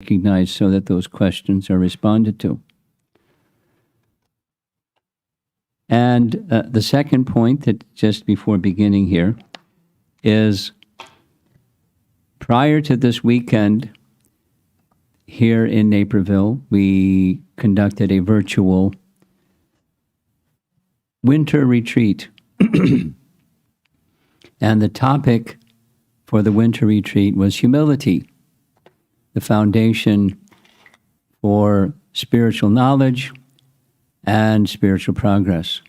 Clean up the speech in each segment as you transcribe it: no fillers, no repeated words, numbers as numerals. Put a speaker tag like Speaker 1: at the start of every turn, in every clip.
Speaker 1: recognized so that those questions are responded to. And the second point, that just before beginning here, is prior to this weekend here in Naperville, we conducted a virtual winter retreat. And the topic for the winter retreat was humility, the foundation for spiritual knowledge and spiritual progress.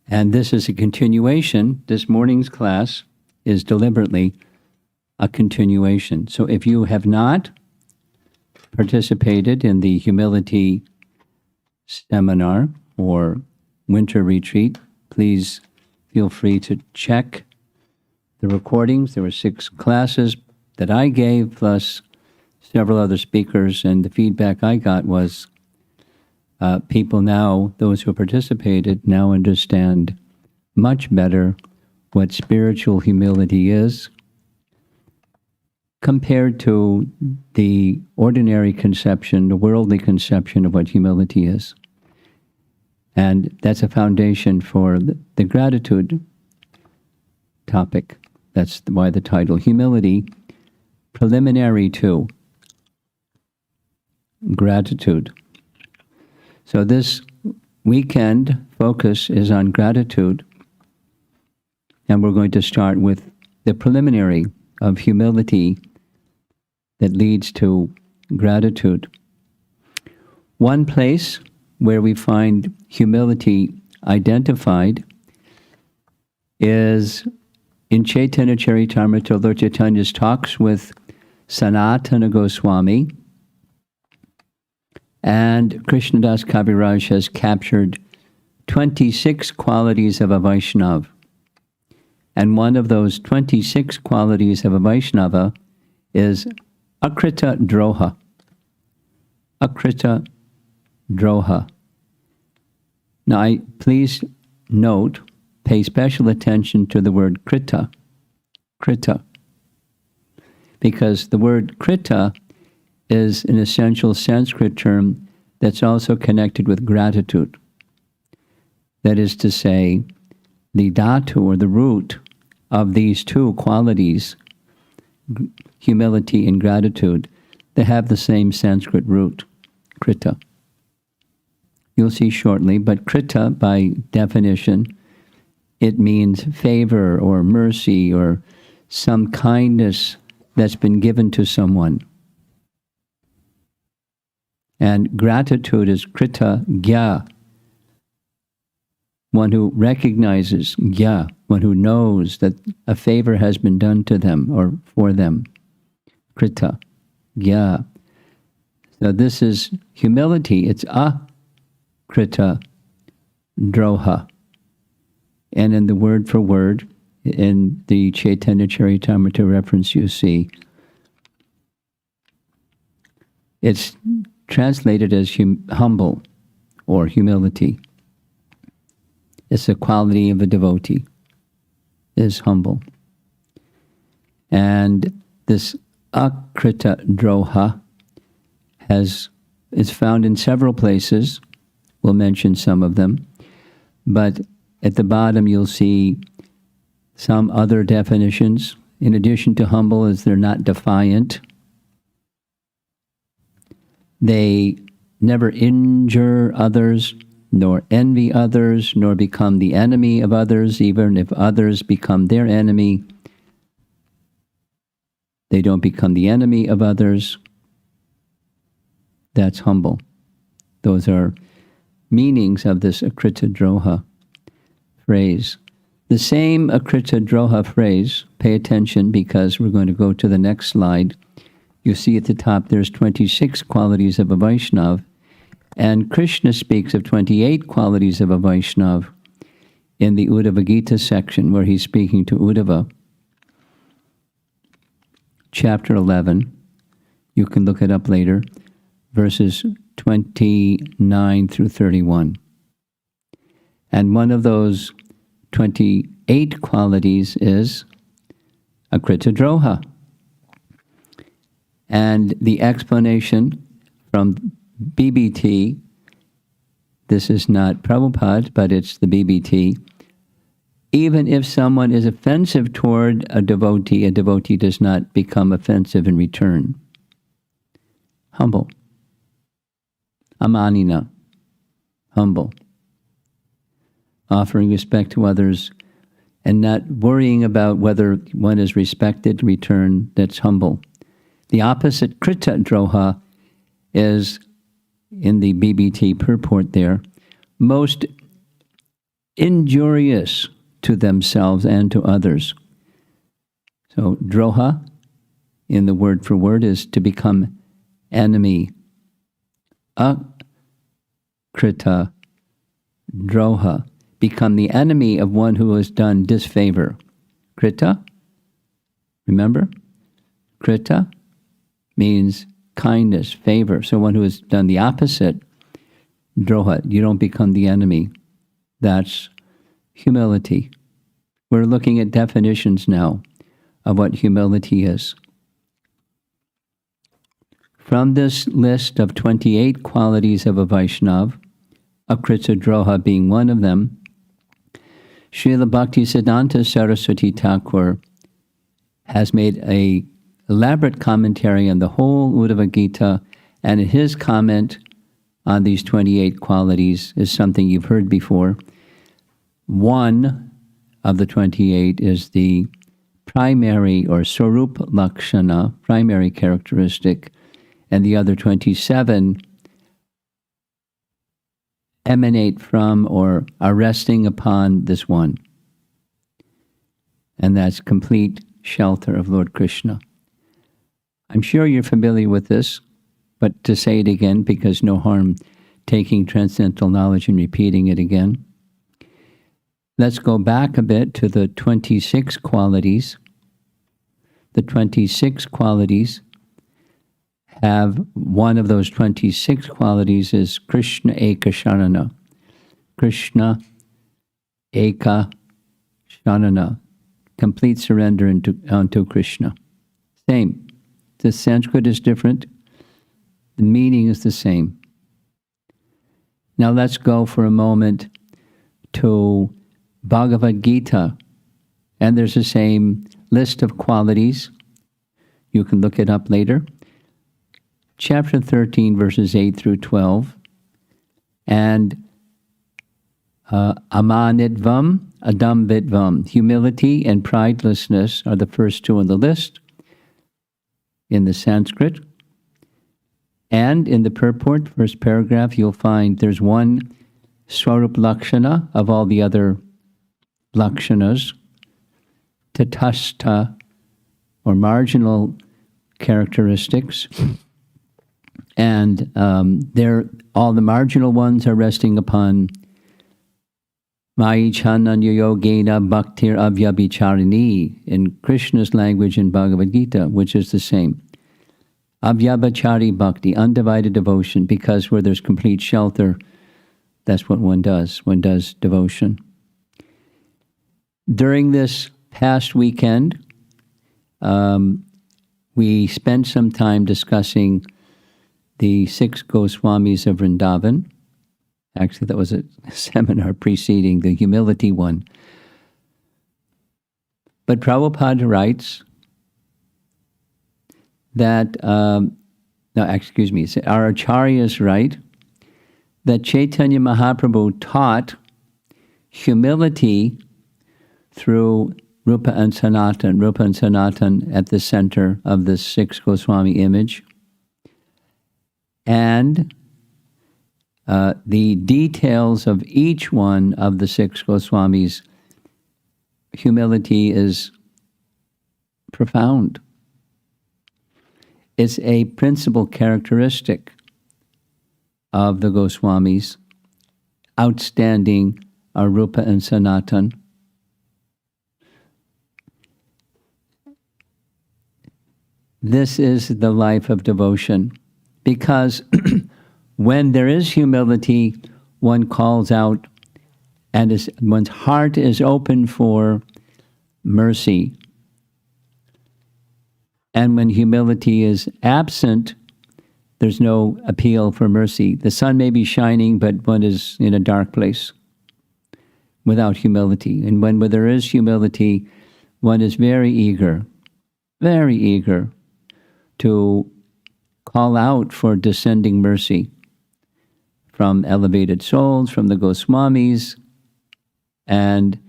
Speaker 1: And this is a continuation. This morning's class is deliberately a continuation. So if you have not participated in the humility seminar or winter retreat, please feel free to check the recordings. There were 6 classes that I gave, plus several other speakers, and the feedback I got was people now, those who participated, now understand much better what spiritual humility is compared to the ordinary conception, the worldly conception of what humility is. And that's a foundation for the gratitude topic. That's why the title, Humility, Preliminary to Gratitude. So this weekend focus is on gratitude, and we're going to start with the preliminary of humility that leads to gratitude. One place where we find humility identified is in Chaitanya Charitamrita. Lord Chaitanya's talks with Sanatana Goswami, and Krishnadas Kaviraj has captured 26 qualities of a Vaishnava. And one of those 26 qualities of a Vaishnava is Akrita Droha. Akrita Droha. Now, please note, pay special attention to the word krita. Krita. Because the word krita is an essential Sanskrit term that's also connected with gratitude. That is to say, the dhatu, or the root of these two qualities, humility and gratitude, they have the same Sanskrit root, krita. You'll see shortly, but krita, by definition, it means favor or mercy or some kindness that's been given to someone. And gratitude is krita gya, one who recognizes, gya, one who knows that a favor has been done to them or for them. Krita gya. So this is humility. It's akrita droha. And in the word for word, in the Chaitanya Charitamrita reference you see, it's translated as humble or humility. It's a quality of a devotee, is humble. And this akrita droha is found in several places. We'll mention some of them. But at the bottom you'll see some other definitions. In addition to humble, is they're not defiant. They never injure others, nor envy others, nor become the enemy of others. Even if others become their enemy, they don't become the enemy of others. That's humble. Those are meanings of this akrita droha phrase. The same akrita droha phrase, pay attention because we're going to go to the next slide. You see at the top there's 26 qualities of a Vaishnava, and Krishna speaks of 28 qualities of a Vaishnava in the Uddhava Gita section where he's speaking to Uddhava. Chapter 11, you can look it up later, verses 29 through 31. And one of those 28 qualities is Akritadroha. And the explanation from BBT, this is not Prabhupada, but it's the BBT. Even if someone is offensive toward a devotee does not become offensive in return. Humble. Amanina. Humble. Offering respect to others and not worrying about whether one is respected in return, that's humble. The opposite, Krita Droha, is in the BBT purport there, most injurious to themselves and to others. So Droha, in the word for word, is to become enemy. Akrita Droha, become the enemy of one who has done disfavor. Krita, remember? Krita means kindness, favor. So one who has done the opposite, Droha, you don't become the enemy. That's humility. We're looking at definitions now of what humility is. From this list of 28 qualities of a Vaishnav, Akrita Droha being one of them, Srila Bhaktisiddhanta Saraswati Thakur has made an elaborate commentary on the whole Uddhava Gita, and his comment on these 28 qualities is something you've heard before. One of the 28 is the primary or Swarup Lakshana, primary characteristic, and the other 27 emanate from or are resting upon this one. And that's complete shelter of Lord Krishna. I'm sure you're familiar with this, but to say it again, because no harm taking transcendental knowledge and repeating it again. Let's go back a bit to the 26 qualities. The 26 qualities have one of those 26 qualities is Krishna Eka Sharana. Krishna Eka Sharana. Complete surrender unto Krishna. Same. The Sanskrit is different. The meaning is the same. Now let's go for a moment to Bhagavad Gita. And there's the same list of qualities. You can look it up later. Chapter 13, verses 8 through 12. And Amanidvam, Adamvidvam. Humility and pridelessness are the first two on the list in the Sanskrit. And in the purport, first paragraph, you'll find there's one Swarup Lakshana of all the other Lakshanas, Tatastha, or marginal characteristics. And all the marginal ones are resting upon Mai Chananya Yogena Bhaktir Avyabhicharini in Krishna's language in Bhagavad Gita, which is the same. Avyabhichari Bhakti, undivided devotion, because where there's complete shelter, that's what one does. One does devotion. During this past weekend, we spent some time discussing the 6 Goswamis of Vrndavan. Actually, that was a seminar preceding the humility one. But Prabhupada writes that, our acharyas write that Chaitanya Mahaprabhu taught humility through Rupa and Sanatan at the center of the 6 Goswami image. And the details of each one of the 6 Goswamis, humility is profound. It's a principal characteristic of the Goswamis. Outstanding are Rupa and Sanatan. This is the life of devotion, because when there is humility, one calls out, and one's heart is open for mercy. And when humility is absent, there's no appeal for mercy. The sun may be shining, but one is in a dark place without humility. And when there is humility, one is very eager to call out for descending mercy from elevated souls, from the Goswamis, and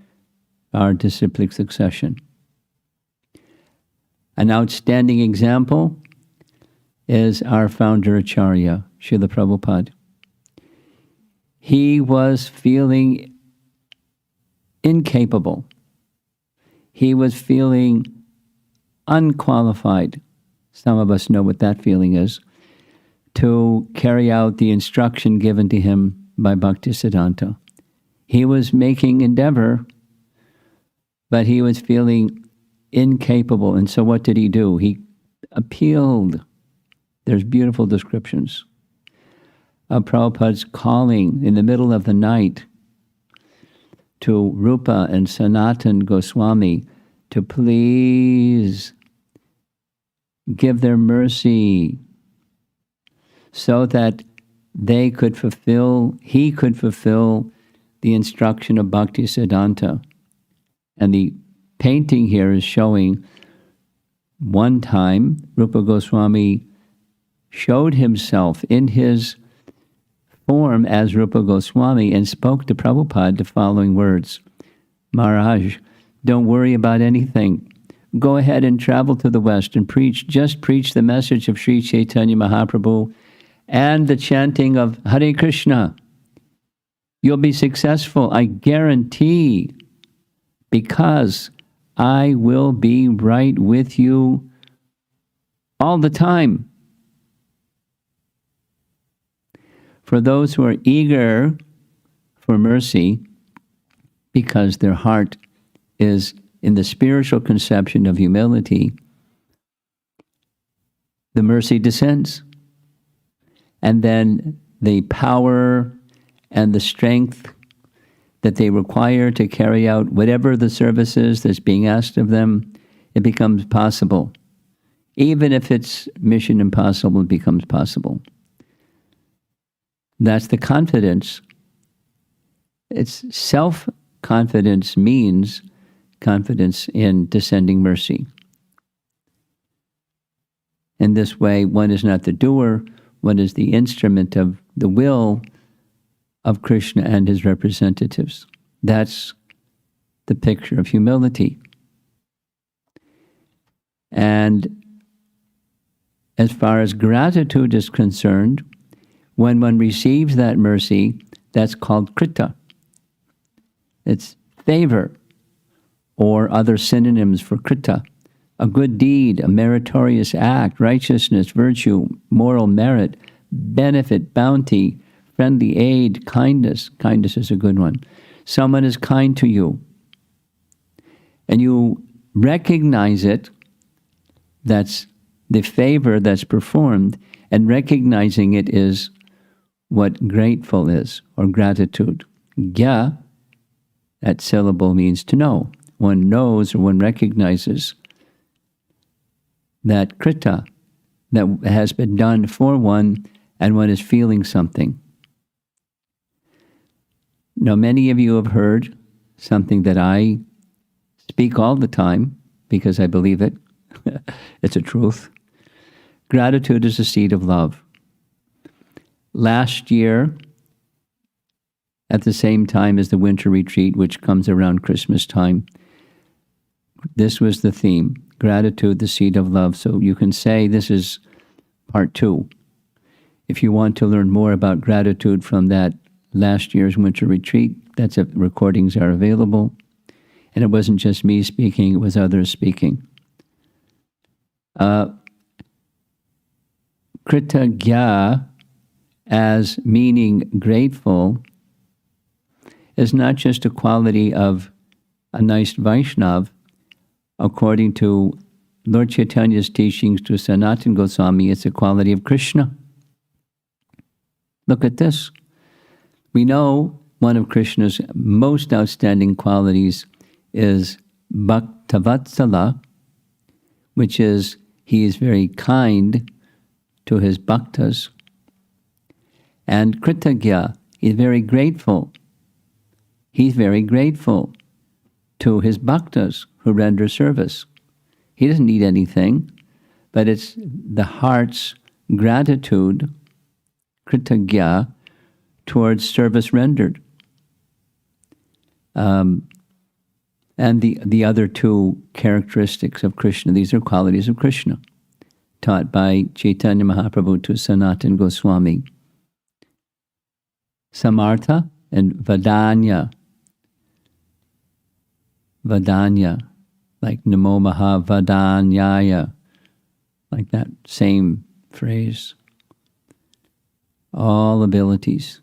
Speaker 1: our disciplic succession. An outstanding example is our founder Acharya, Srila Prabhupada. He was feeling incapable. He was feeling unqualified. Some of us know what that feeling is, to carry out the instruction given to him by Bhaktisiddhanta. He was making endeavor, but he was feeling incapable. And so what did he do? He appealed. There's beautiful descriptions of Prabhupada's calling in the middle of the night to Rupa and Sanatan Goswami to please give their mercy so that he could fulfill the instruction of Bhaktisiddhanta. And the painting here is showing one time Rupa Goswami showed himself in his form as Rupa Goswami and spoke to Prabhupada the following words: Maharaj, don't worry about anything. Go ahead and travel to the West and just preach the message of Sri Chaitanya Mahaprabhu and the chanting of Hare Krishna. You'll be successful, I guarantee, because I will be right with you all the time. For those who are eager for mercy, because their heart is in the spiritual conception of humility, the mercy descends. And then the power and the strength that they require to carry out whatever the service is that's being asked of them, it becomes possible. Even if it's mission impossible, it becomes possible. That's the confidence. It's self-confidence means confidence in descending mercy. In this way, one is not the doer, one is the instrument of the will of Krishna and his representatives. That's the picture of humility. And as far as gratitude is concerned, when one receives that mercy, that's called krita. It's favor, or other synonyms for krita. A good deed, a meritorious act, righteousness, virtue, moral merit, benefit, bounty, friendly aid, kindness. Kindness is a good one. Someone is kind to you, and you recognize it. That's the favor that's performed, and recognizing it is what grateful is, or gratitude. Gya, that syllable means to know. One knows or one recognizes that krita that has been done for one, and one is feeling something. Now, many of you have heard something that I speak all the time because I believe it. It's a truth. Gratitude is a seed of love. Last year, at the same time as the winter retreat, which comes around Christmas time, this was the theme: gratitude, the seed of love. So you can say this is part 2. If you want to learn more about gratitude from that last year's winter retreat, recordings are available. And it wasn't just me speaking, it was others speaking. Kritagya, as meaning grateful, is not just a quality of a nice Vaishnav. According to Lord Chaitanya's teachings to Sanatana Goswami, it's a quality of Krishna. Look at this. We know one of Krishna's most outstanding qualities is Bhaktavatsala, which is he is very kind to his bhaktas. And Kritagya, he's very grateful. He's very grateful to his bhaktas who render service. He doesn't need anything, but it's the heart's gratitude, Kritagya, towards service rendered. And the other two characteristics of Krishna, these are qualities of Krishna, taught by Chaitanya Mahaprabhu to Sanatana Goswami. Samartha and Vadanya. Vadanya, like Namo Maha Vadanyaya, like that same phrase. All abilities.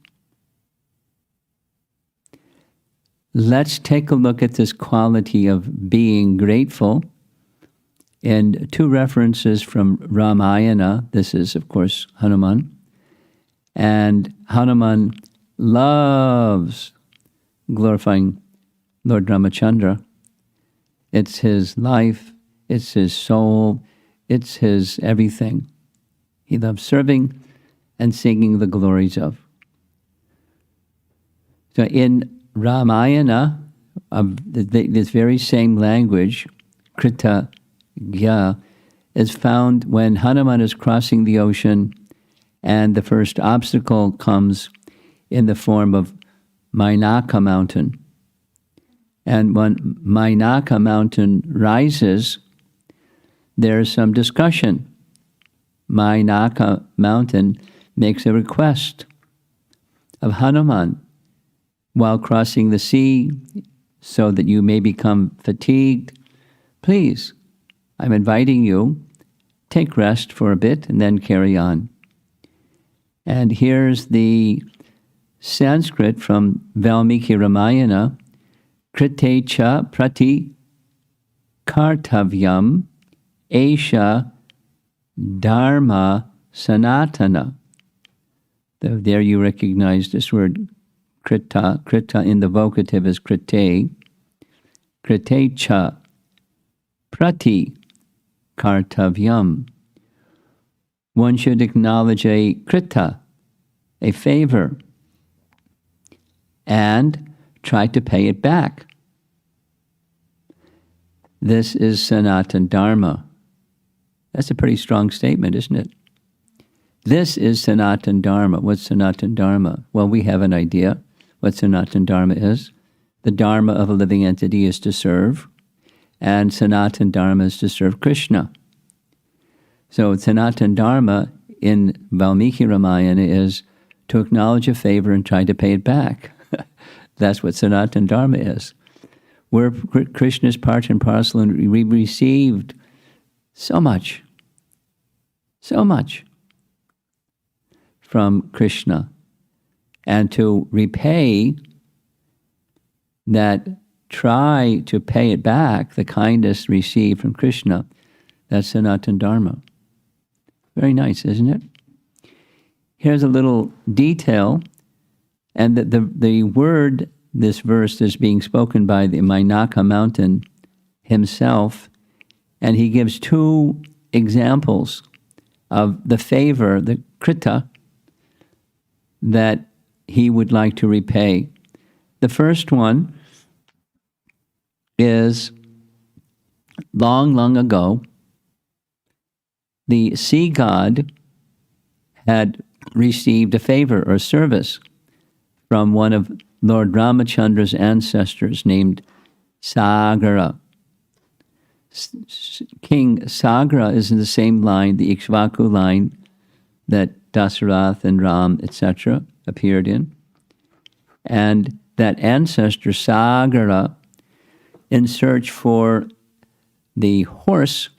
Speaker 1: Let's take a look at this quality of being grateful in two references from Ramayana. This is, of course, Hanuman. And Hanuman loves glorifying Lord Ramachandra. It's his life, it's his soul, it's his everything. He loves serving and singing the glories of. So in Ramayana, this very same language, Kritagya, is found when Hanuman is crossing the ocean and the first obstacle comes in the form of Mainaka mountain. And when Mainaka mountain rises, there's some discussion. Mainaka mountain makes a request of Hanuman while crossing the sea so that you may become fatigued. Please, I'm inviting you, take rest for a bit and then carry on. And here's the Sanskrit from Valmiki Ramayana, Krite cha prati kartavyam esha dharma sanatana. There you recognize this word krita. Krita in the vocative is krite. Krite cha prati kartavyam. One should acknowledge a krita, a favor, and try to pay it back. This is Sanatana Dharma. That's a pretty strong statement, isn't it? This is Sanatana Dharma. What's Sanatana Dharma? Well, we have an idea what Sanatana Dharma is. The Dharma of a living entity is to serve, and Sanatana Dharma is to serve Krishna. So Sanatana Dharma in Valmiki Ramayana is to acknowledge a favor and try to pay it back. That's what Sanatana Dharma is. We're Krishna's part and parcel, and we received so much from Krishna. And to repay that, try to pay it back, the kindness received from Krishna, that's Sanatana Dharma. Very nice, isn't it? Here's a little detail, and the word, this verse is being spoken by the Mainaka mountain himself, and he gives two examples of the favor, the krita, that he would like to repay. The first one is long, long ago, the sea god had received a favor or service from one of Lord Ramachandra's ancestors named Sagara. King Sagara is in the same line, the Ikshvaku line, that Dasarath and Ram, etc., appeared in. And that ancestor, Sagara, in search for the horse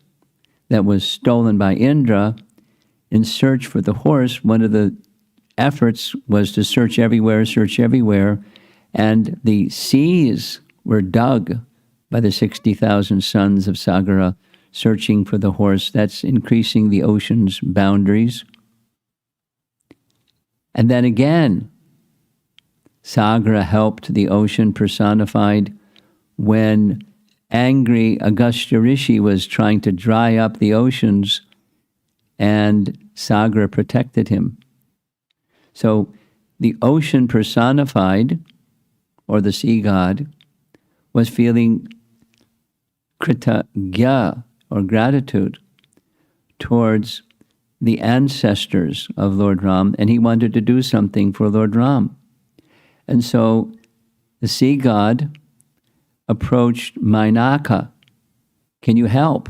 Speaker 1: that was stolen by Indra, in search for the horse, one of the efforts was to search everywhere, and the seas were dug by the 60,000 sons of Sagara searching for the horse. That's increasing the ocean's boundaries. And then again, Sagara helped the ocean personified when angry Agastya Rishi was trying to dry up the oceans, and Sagar protected him. So the ocean personified, or the sea god, was feeling kritagya, or gratitude, towards the ancestors of Lord Ram, and he wanted to do something for Lord Ram. And so the sea god approached Mainaka. Can you help?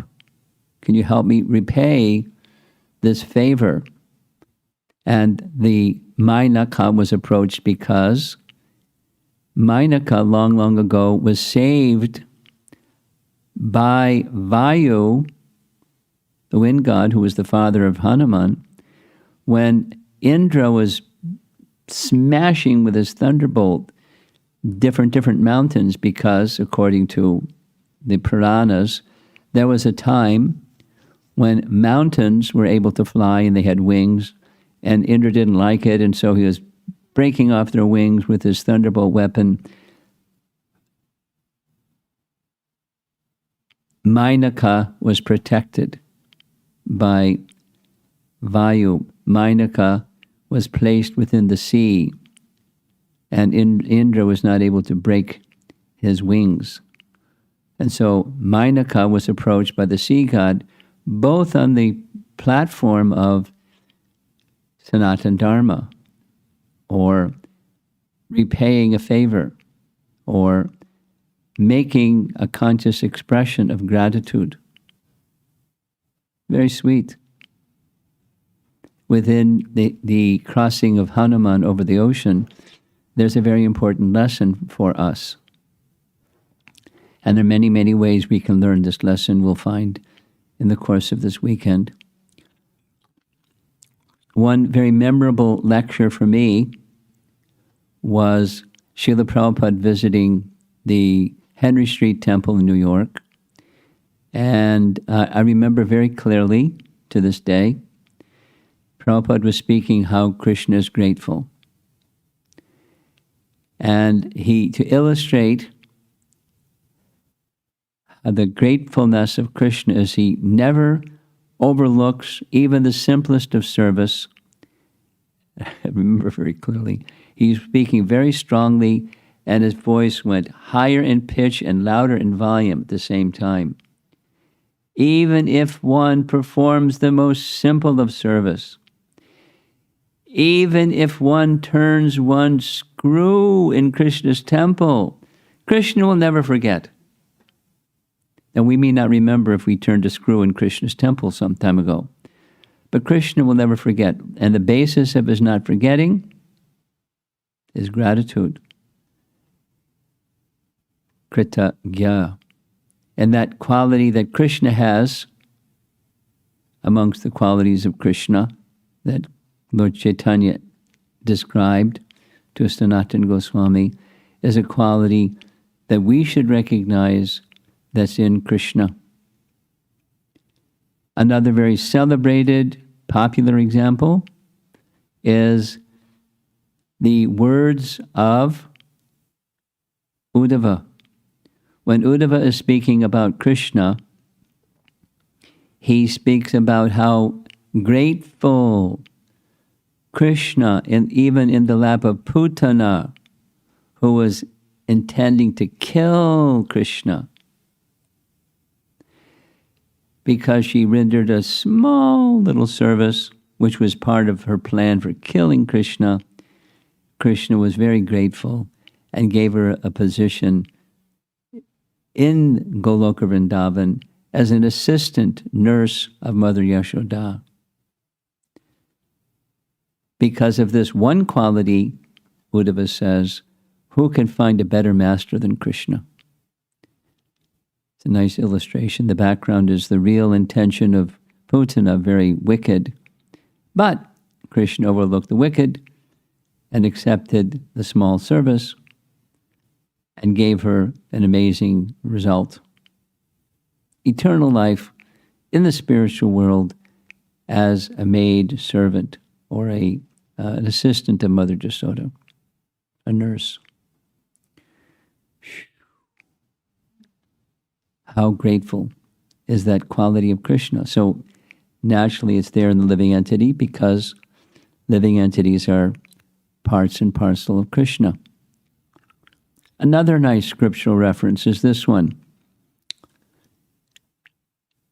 Speaker 1: Can you help me repay this favor? And the Mainaka was approached because Mainaka, long, long ago, was saved by Vayu, the wind god, who was the father of Hanuman, when Indra was smashing with his thunderbolt different mountains, because, according to the Puranas, there was a time when mountains were able to fly and they had wings, and Indra didn't like it, and so he was breaking off their wings with his thunderbolt weapon. Mainaka was protected by Vayu. Mainaka was placed within the sea, and Indra was not able to break his wings. And so Mainaka was approached by the sea god, both on the platform of Sanatana Dharma, or repaying a favor, or making a conscious expression of gratitude. Very sweet. Within the crossing of Hanuman over the ocean, there's a very important lesson for us. And there are many, many ways we can learn this lesson, we'll find in the course of this weekend. One very memorable lecture for me was Srila Prabhupada visiting the Henry Street Temple in New York. And I remember very clearly to this day, Prabhupada was speaking how Krishna is grateful. And to illustrate the gratefulness of Krishna, is he never overlooks even the simplest of service. I remember very clearly, he's speaking very strongly, and his voice went higher in pitch and louder in volume at the same time. Even if one performs the most simple of service, even if one turns one screw in Krishna's temple, Krishna will never forget. And we may not remember if we turned a screw in Krishna's temple some time ago, but Krishna will never forget. And the basis of his not forgetting is gratitude. Kritagya. And that quality that Krishna has, amongst the qualities of Krishna that Lord Chaitanya described to Sanatana Goswami, is a quality that we should recognize that's in Krishna. Another very celebrated, popular example is the words of Uddhava. When Uddhava is speaking about Krishna, he speaks about how grateful Krishna, even in the lap of Putana, who was intending to kill Krishna, because she rendered a small little service, which was part of her plan for killing Krishna. Krishna was very grateful and gave her a position in Goloka Vrindavan as an assistant nurse of Mother Yashoda. Because of this one quality, Uddhava says, who can find a better master than Krishna? It's a nice illustration. The background is the real intention of Putana, very wicked. But Krishna overlooked the wicked and accepted the small service and gave her an amazing result. Eternal life in the spiritual world as a maid servant, or an assistant of Mother Jasoda, a nurse. How grateful is that quality of Krishna? So naturally it's there in the living entity because living entities are parts and parcel of Krishna. Another nice scriptural reference is this one.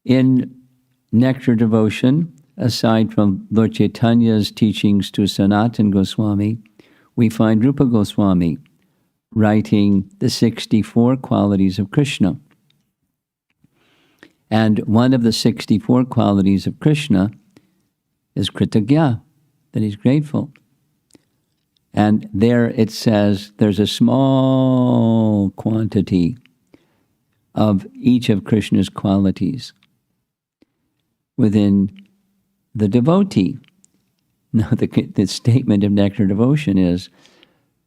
Speaker 1: In Nectar Devotion, aside from Lord Chaitanya's teachings to Sanatana Goswami, we find Rupa Goswami writing the 64 qualities of Krishna. And one of the 64 qualities of Krishna is Kritagya, that he's grateful. And there it says there's a small quantity of each of Krishna's qualities within the devotee. Now the statement of Nectar Devotion is,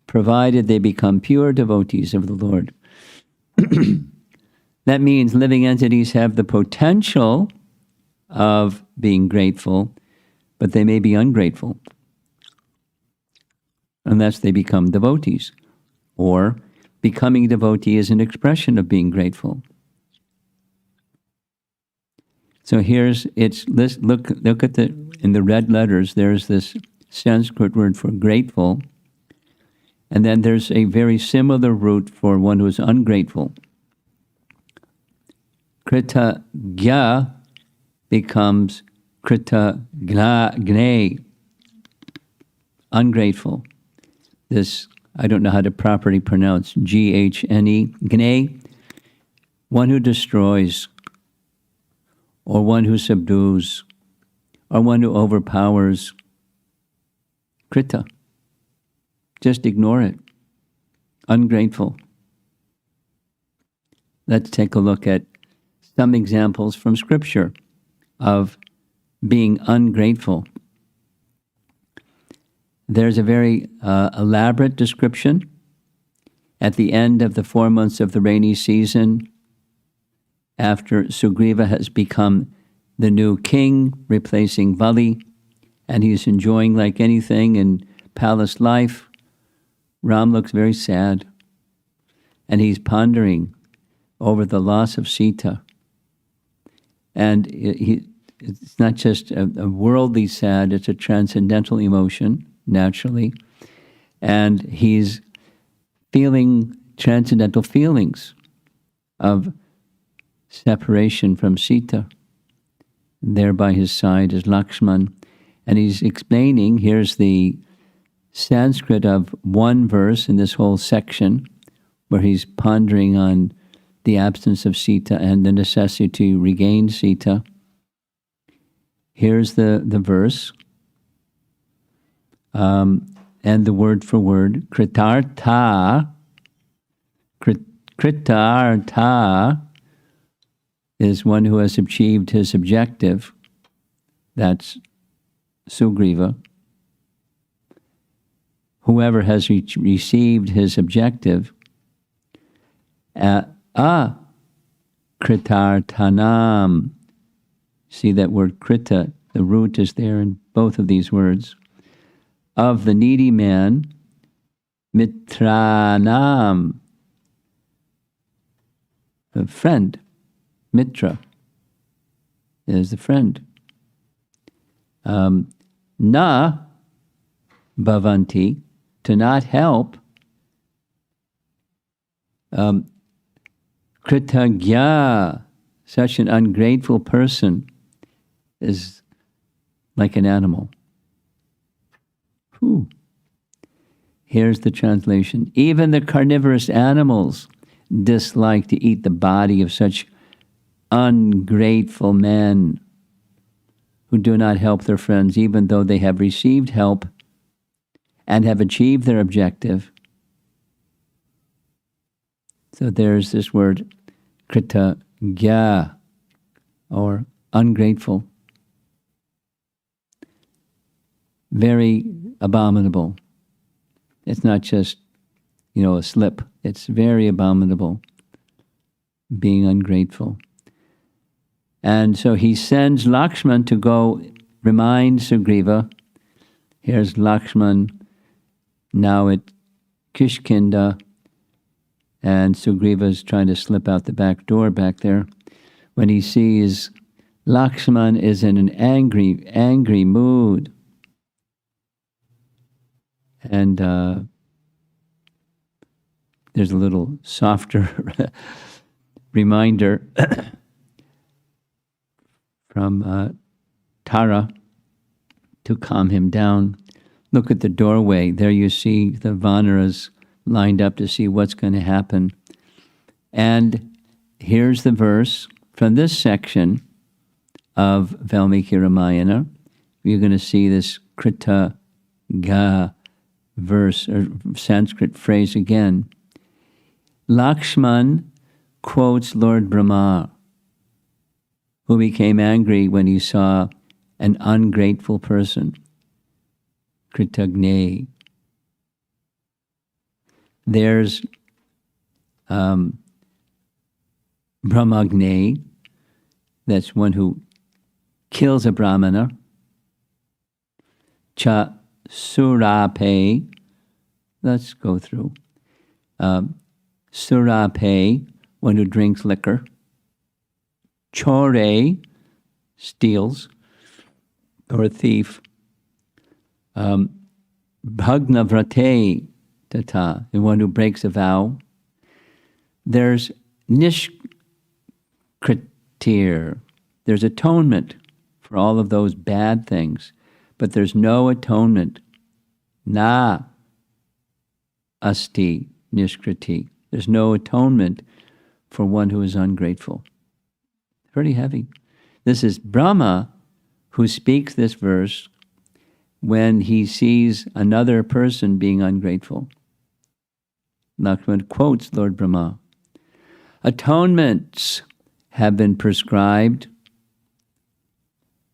Speaker 1: provided they become pure devotees of the Lord. That means living entities have the potential of being grateful, but they may be ungrateful unless they become devotees. Or becoming a devotee is an expression of being grateful. So look at in the red letters, there's this Sanskrit word for grateful, and then there's a very similar root for one who is ungrateful. Kritagya becomes kritagne, ungrateful. This, I don't know how to properly pronounce, G-H-N-E, gne, one who destroys, or one who subdues, or one who overpowers. Krita. Just ignore it. Ungrateful. Let's take a look at some examples from Scripture of being ungrateful. There's a very elaborate description at the end of the 4 months of the rainy season, after Sugriva has become the new king, replacing Vali, and he's enjoying like anything in palace life. Ram looks very sad, and he's pondering over the loss of Sita. And it's not just a worldly sad, it's a transcendental emotion, naturally. And he's feeling transcendental feelings of separation from Sita. There by his side is Lakshman. And he's explaining, here's the Sanskrit of one verse in this whole section, where he's pondering on the absence of Sita and the necessity to regain Sita. Here's the verse, and the word for word, kritartha. Kritartha is one who has achieved his objective. That's Sugriva. Whoever has received his objective, kritartanam. See that word krita, the root is there in both of these words. Of the needy man, mitranam, a friend. Mitra is the friend. Na bhavanti, to not help. Kritagya, such an ungrateful person, is like an animal. Whew. Here's the translation. Even the carnivorous animals dislike to eat the body of such ungrateful men who do not help their friends, even though they have received help and have achieved their objective. So there's this word, kritagya, or ungrateful. Very abominable. It's not just, a slip. It's very abominable, being ungrateful. And so he sends Lakshman to go remind Sugriva. Here's Lakshman now at Kishkinda, and Sugriva's trying to slip out the back door back there, when he sees Lakshman is in an angry mood. And there's a little softer reminder from Tara to calm him down. Look at the doorway. There you see the Vanaras lined up to see what's going to happen. And here's the verse from this section of Valmiki Ramayana. You're going to see this Krita Ga verse or Sanskrit phrase again. Lakshman quotes Lord Brahma, who became angry when he saw an ungrateful person. Kritagne. There's Brahmagne, that's one who kills a brahmana. Cha Surape, let's go through. Surape, one who drinks liquor. Chore, steals, or a thief. Bhagnavrate, tata, the one who breaks a vow. There's nishkritir, there's atonement for all of those bad things, but there's no atonement. Na asti nishkriti. There's no atonement for one who is ungrateful. Pretty heavy. This is Brahma who speaks this verse when he sees another person being ungrateful. Lakshman quotes Lord Brahma. Atonements have been prescribed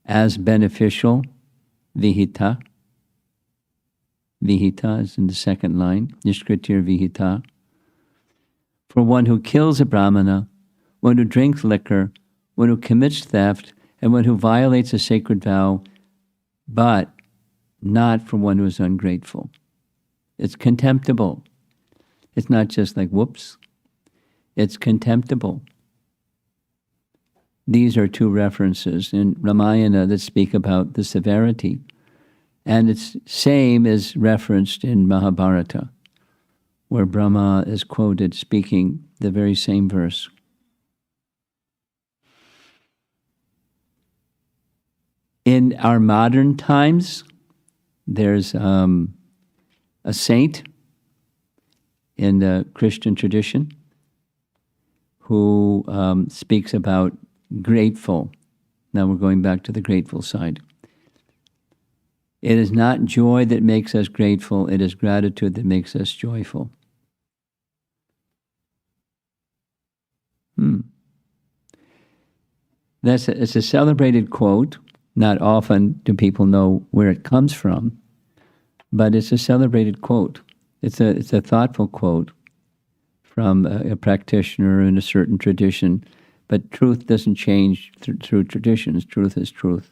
Speaker 1: as beneficial, vihita. Vihita is in the second line, nishkritir vihita. For one who kills a brahmana, one who drinks liquor, one who commits theft, and one who violates a sacred vow, but not for one who is ungrateful. It's contemptible. It's not just like, whoops. It's contemptible. These are two references in Ramayana that speak about the severity. And it's same as referenced in Mahabharata, where Brahma is quoted speaking the very same verse. In our modern times, there's a saint in the Christian tradition who speaks about grateful. Now we're going back to the grateful side. It is not joy that makes us grateful, it is gratitude that makes us joyful. It's a celebrated quote. Not often do people know where it comes from, but it's a celebrated quote. It's a thoughtful quote from a practitioner in a certain tradition, but truth doesn't change through traditions. Truth is truth.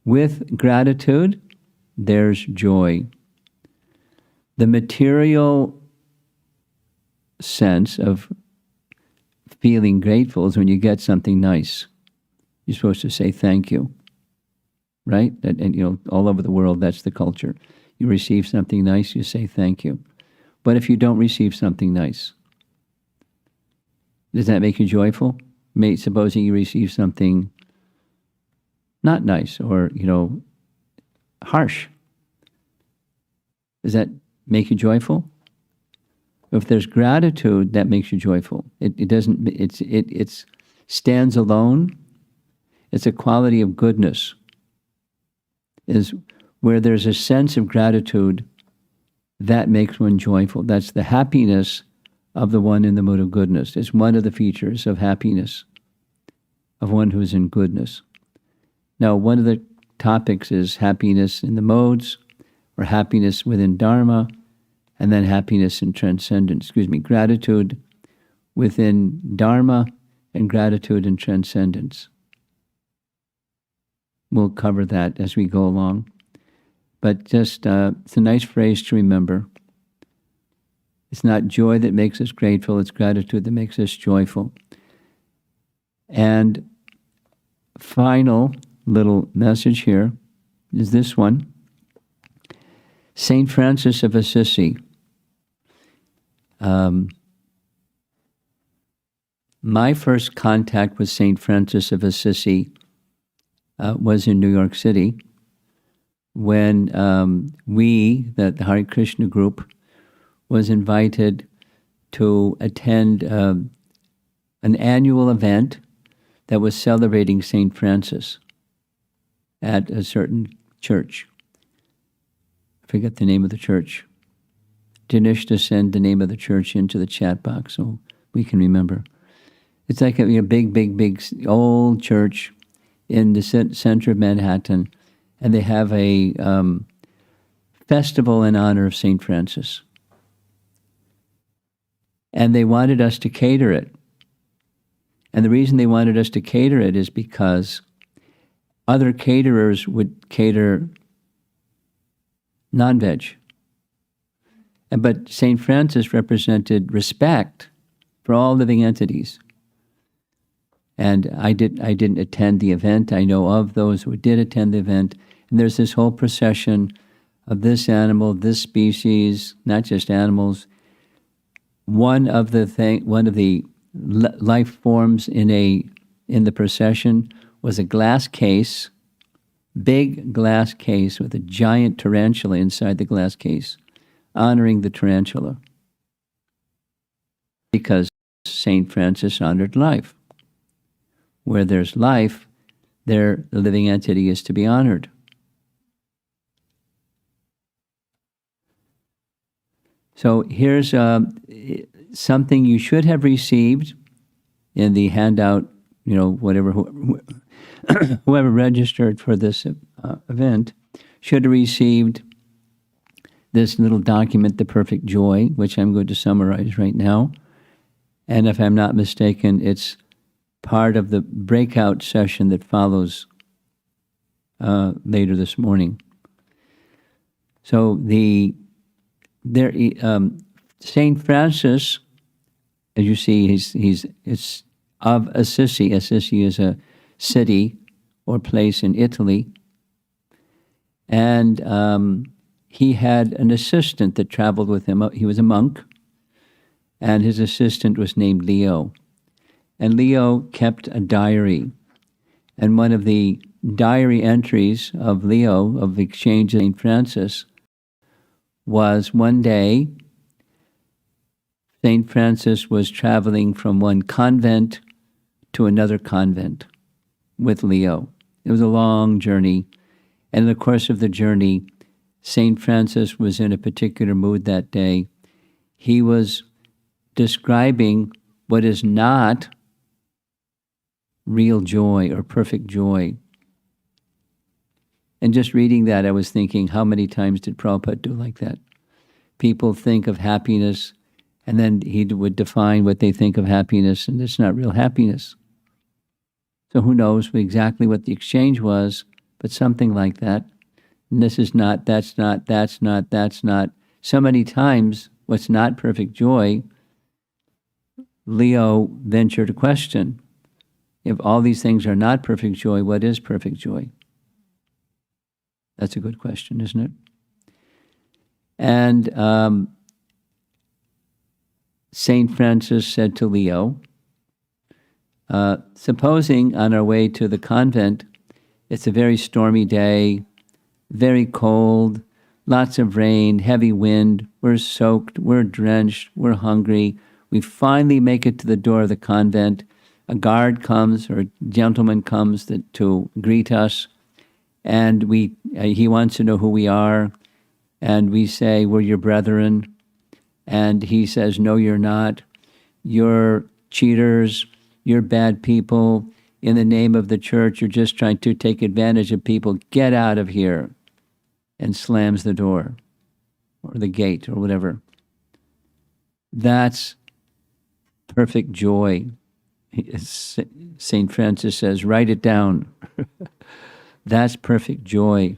Speaker 1: With gratitude, there's joy. The material sense of feeling grateful is when you get something nice. You're supposed to say thank you, right? And all over the world, that's the culture. You receive something nice, you say thank you. But if you don't receive something nice, does that make you joyful? Supposing you receive something not nice or, harsh. Does that make you joyful? If there's gratitude, that makes you joyful. It doesn't, it stands alone. It's a quality of goodness. Is where there's a sense of gratitude, that makes one joyful. That's the happiness of the one in the mood of goodness. It's one of the features of happiness, of one who is in goodness. Now, one of the topics is happiness in the modes, or happiness within Dharma, and then happiness in transcendence. Gratitude within Dharma and gratitude in transcendence. We'll cover that as we go along. But just, it's a nice phrase to remember. It's not joy that makes us grateful, it's gratitude that makes us joyful. And final little message here is this one. Saint Francis of Assisi. My first contact with Saint Francis of Assisi was in New York City when the Hare Krishna group, was invited to attend an annual event that was celebrating Saint Francis at a certain church. I forget the name of the church. Dinesh to send the name of the church into the chat box so we can remember. It's like a big old church in the center of Manhattan, and they have a festival in honor of Saint Francis. And they wanted us to cater it. And the reason they wanted us to cater it is because other caterers would cater non-veg. But St. Francis represented respect for all living entities. And I didn't attend the event. I know of those who did attend the event. And there's this whole procession of this animal, this species, not just animals. One of the life forms in the procession was a glass case, big glass case with a giant tarantula inside the glass case, honoring the tarantula. Because Saint Francis honored life. Where there's life, there the living entity is to be honored. So here's something you should have received in the handout, whoever registered for this event should have received this little document, The Perfect Joy, which I'm going to summarize right now. And if I'm not mistaken, it's part of the breakout session that follows later this morning. So Saint Francis, as you see, it's of Assisi. Assisi is a city or place in Italy, and he had an assistant that traveled with him. He was a monk, and his assistant was named Leo. And Leo kept a diary. And one of the diary entries of Leo, of the exchange of St. Francis, was one day, St. Francis was traveling from one convent to another convent with Leo. It was a long journey. And in the course of the journey, St. Francis was in a particular mood that day. He was describing what is not real joy or perfect joy. And just reading that, I was thinking, how many times did Prabhupada do like that? People think of happiness, and then he would define what they think of happiness, and it's not real happiness. So who knows exactly what the exchange was, but something like that. And this is not, that's not, that's not, that's not. So many times, what's not perfect joy, Leo ventured a question. If all these things are not perfect joy, what is perfect joy? That's a good question, isn't it? And Saint Francis said to Leo, supposing on our way to the convent, it's a very stormy day, very cold, lots of rain, heavy wind, we're soaked, we're drenched, we're hungry, we finally make it to the door of the convent, a guard comes or a gentleman comes to greet us, and he wants to know who we are, and we say, we're your brethren, and he says, no, you're not. You're cheaters, you're bad people. In the name of the church, you're just trying to take advantage of people. Get out of here, and slams the door or the gate or whatever. That's perfect joy. St. Francis says, write it down. That's perfect joy.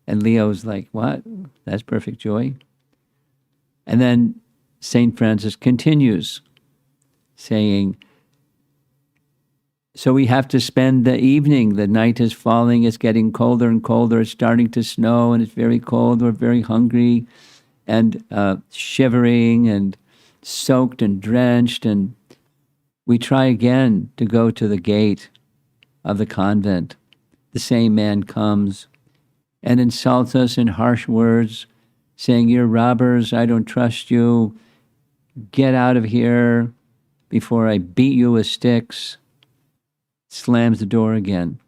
Speaker 1: And Leo's like, what? That's perfect joy? And then St. Francis continues saying, so we have to spend the evening, the night is falling, it's getting colder and colder, it's starting to snow and it's very cold, we're very hungry and shivering and soaked and drenched, and we try again to go to the gate of the convent. The same man comes and insults us in harsh words, saying, "You're robbers, I don't trust you, get out of here before I beat you with sticks," slams the door again.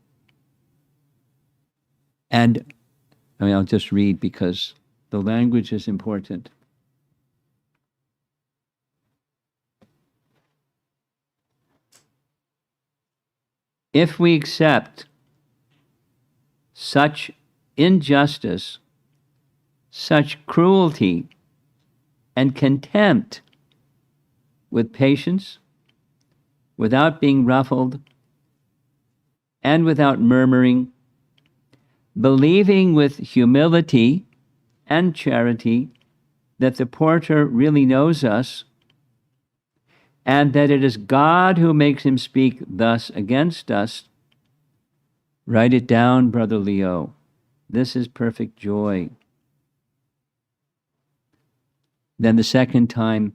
Speaker 1: And I'll just read because the language is important. If we accept such injustice, such cruelty and contempt with patience, without being ruffled, and without murmuring, believing with humility and charity that the porter really knows us, and that it is God who makes him speak thus against us, write it down, Brother Leo. This is perfect joy. Then the second time,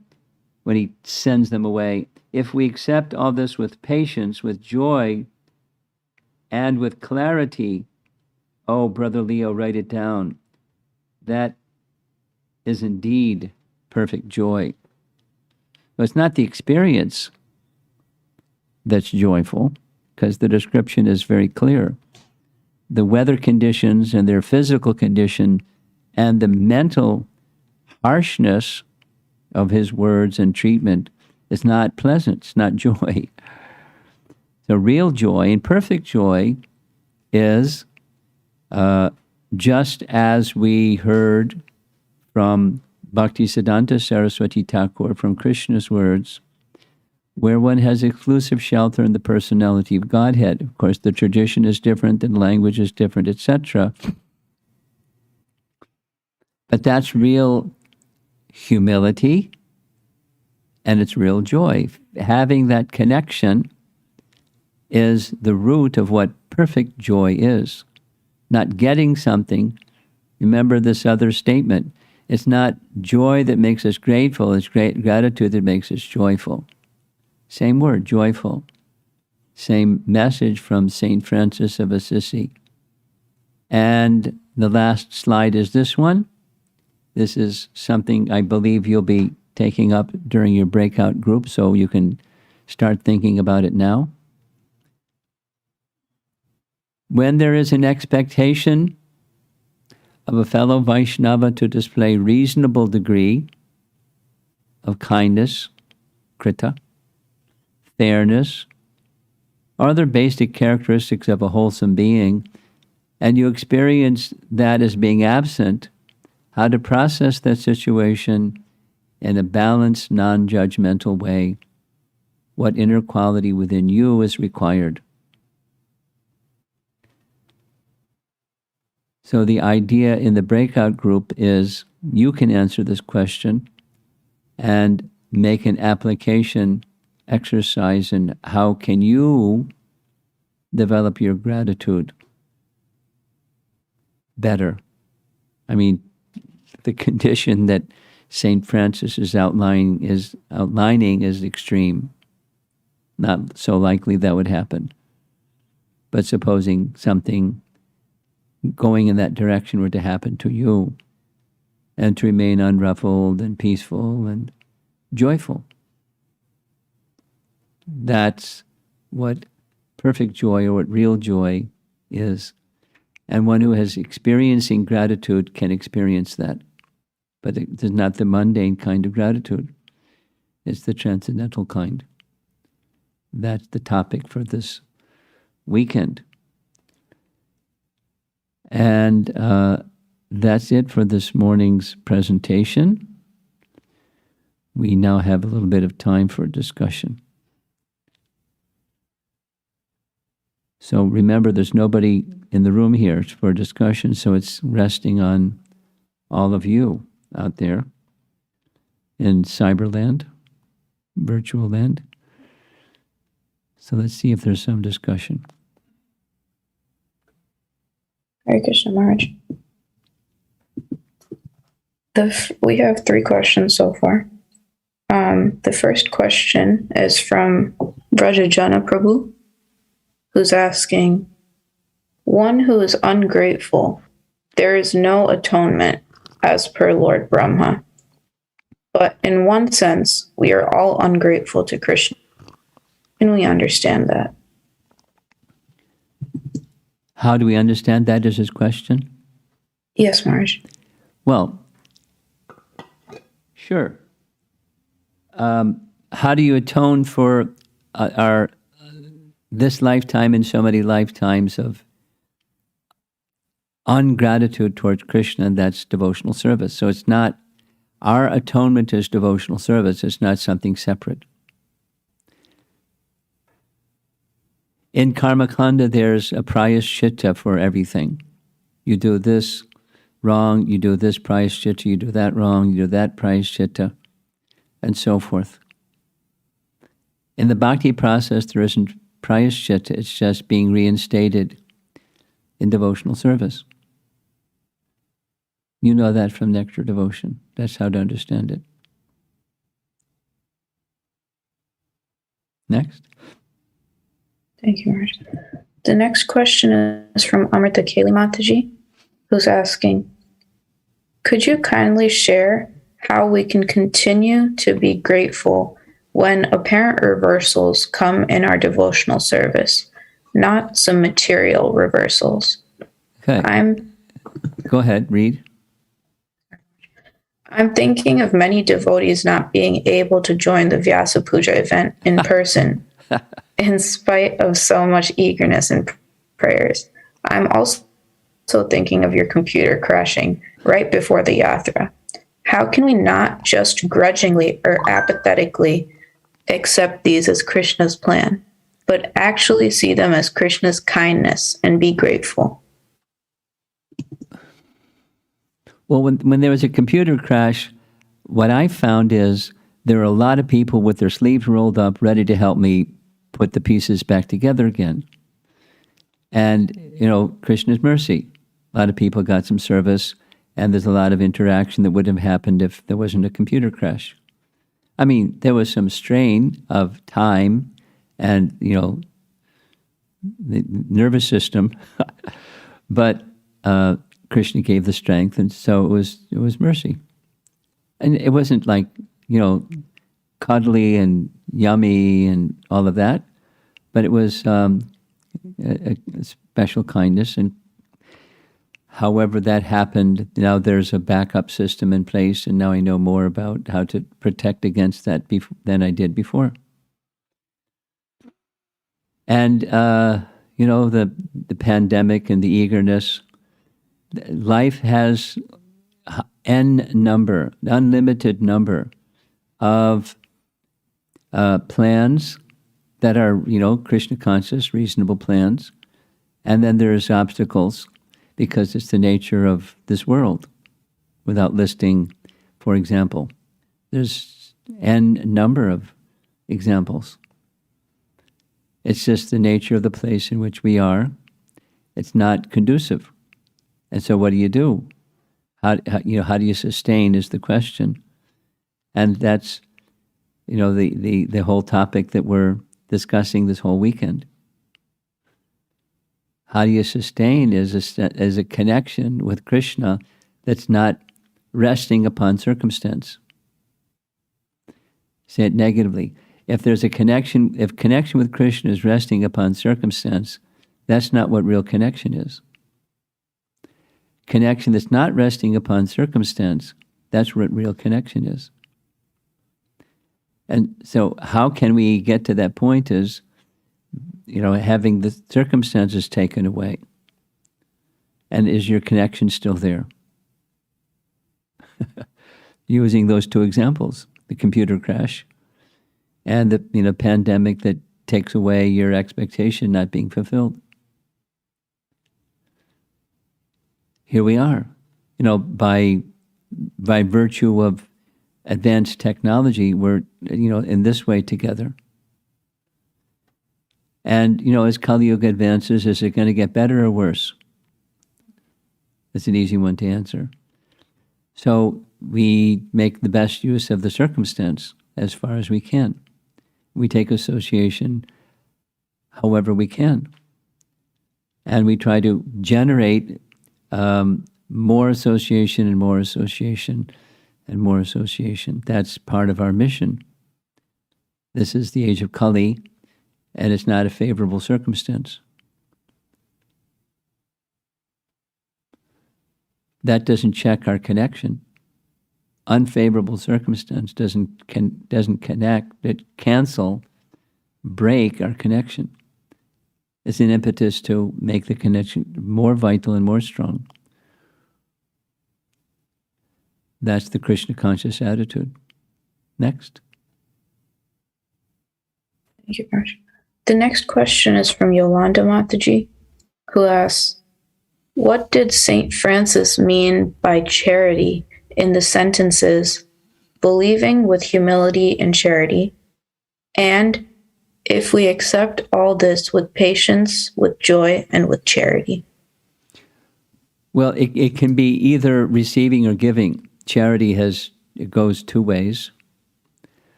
Speaker 1: when he sends them away, if we accept all this with patience, with joy, and with clarity, oh, Brother Leo, write it down. That is indeed perfect joy. But it's not the experience that's joyful, because the description is very clear. The weather conditions and their physical condition and the mental harshness of his words and treatment is not pleasant. It's not joy. So real joy and perfect joy is just as we heard from Bhaktisiddhanta Saraswati Thakur, from Krishna's words, where one has exclusive shelter in the personality of Godhead. Of course, the tradition is different, the language is different, etc. But that's real humility, and it's real joy. Having that connection is the root of what perfect joy is. Not getting something. Remember this other statement. It's not joy that makes us grateful, it's gratitude that makes us joyful. Same word, joyful. Same message from St. Francis of Assisi. And the last slide is this one. This is something I believe you'll be taking up during your breakout group, so you can start thinking about it now. When there is an expectation of a fellow Vaishnava to display reasonable degree of kindness, krita, fairness, or other basic characteristics of a wholesome being, and you experience that as being absent, how to process that situation in a balanced, non-judgmental way, what inner quality within you is required. So the idea in the breakout group is you can answer this question and make an application exercise in how can you develop your gratitude better. I mean, the condition that St. Francis is outlining is extreme. Not so likely that would happen. But supposing something going in that direction were to happen to you, and to remain unruffled and peaceful and joyful. That's what perfect joy or what real joy is. And one who is experiencing gratitude can experience that. But it is not the mundane kind of gratitude. It's the transcendental kind. That's the topic for this weekend. And that's it for this morning's presentation. We now have a little bit of time for discussion. So remember, there's nobody in the room here for discussion, so it's resting on all of you out there. in cyberland, virtual land. So let's see if there's some discussion.
Speaker 2: Hare Krishna Maharaj. We have 3 questions so far. The first question is from Vrajajana Prabhu, who's asking, one who is ungrateful, there is no atonement as per Lord Brahma. But in one sense, we are all ungrateful to Krishna. Can we understand that?
Speaker 1: How do we understand that is his question?
Speaker 2: Yes, Maharaj.
Speaker 1: Well, sure. How do you atone for our this lifetime and so many lifetimes of ungratitude towards Krishna? And that's devotional service. So it's not, our atonement is devotional service. It's not something separate. In Karmakanda, there's a prayaschitta for everything. You do this wrong, you do this prayaschitta, you do that wrong, you do that prayaschitta, and so forth. In the bhakti process, there isn't prayaschitta, it's just being reinstated in devotional service. You know that from Nectar Devotion. That's how to understand it. Next.
Speaker 2: Thank you, Maharaj. The next question is from Amrita Keli Mataji, who's asking, could you kindly share how we can continue to be grateful when apparent reversals come in our devotional service, not some material reversals?
Speaker 1: Okay. Go ahead, read.
Speaker 2: I'm thinking of many devotees not being able to join the Vyasa Puja event in person, in spite of so much eagerness and prayers. I'm also thinking of your computer crashing right before the yatra. How can we not just grudgingly or apathetically accept these as Krishna's plan, but actually see them as Krishna's kindness and be grateful?
Speaker 1: Well, when there was a computer crash, what I found is there are a lot of people with their sleeves rolled up, ready to help me put the pieces back together again. And, Krishna's mercy. A lot of people got some service, and there's a lot of interaction that wouldn't have happened if there wasn't a computer crash. I mean, there was some strain of time and, the nervous system, but Krishna gave the strength, and so it was mercy. And it wasn't like, cuddly and yummy and all of that, but it was a special kindness. And however that happened, now there's a backup system in place, and now I know more about how to protect against that than I did before. And, the pandemic and the eagerness, life has unlimited number of plans that are, Krishna conscious, reasonable plans. And then there's obstacles because it's the nature of this world. Without listing, for example, there's n number of examples. It's just the nature of the place in which we are. It's not conducive. And so what do you do? How do you sustain is the question. And that's, the whole topic that we're discussing this whole weekend. How do you sustain is a connection with Krishna that's not resting upon circumstance. Say it negatively. If connection with Krishna is resting upon circumstance, that's not what real connection is. Connection that's not resting upon circumstance, that's what real connection is. And so how can we get to that point is, having the circumstances taken away. And is your connection still there? Using those 2 examples, the computer crash and the pandemic that takes away your expectation not being fulfilled. Here we are, by virtue of advanced technology, we're, in this way together. And, as Kali Yuga advances, is it going to get better or worse? It's an easy one to answer. So we make the best use of the circumstance as far as we can. We take association however we can. And we try to generate more association and more association and more association. That's part of our mission. This is the age of Kali, and it's not a favorable circumstance. That doesn't check our connection. Unfavorable circumstance doesn't connect, it break our connection. It's an impetus to make the connection more vital and more strong. That's the Krishna conscious attitude. Next.
Speaker 2: Thank you, Maharaj. The next question is from Yolanda Mataji, who asks, what did St. Francis mean by charity in the sentences, believing with humility and charity, and if we accept all this with patience, with joy, and with charity?
Speaker 1: Well, it can be either receiving or giving. Charity it goes two ways.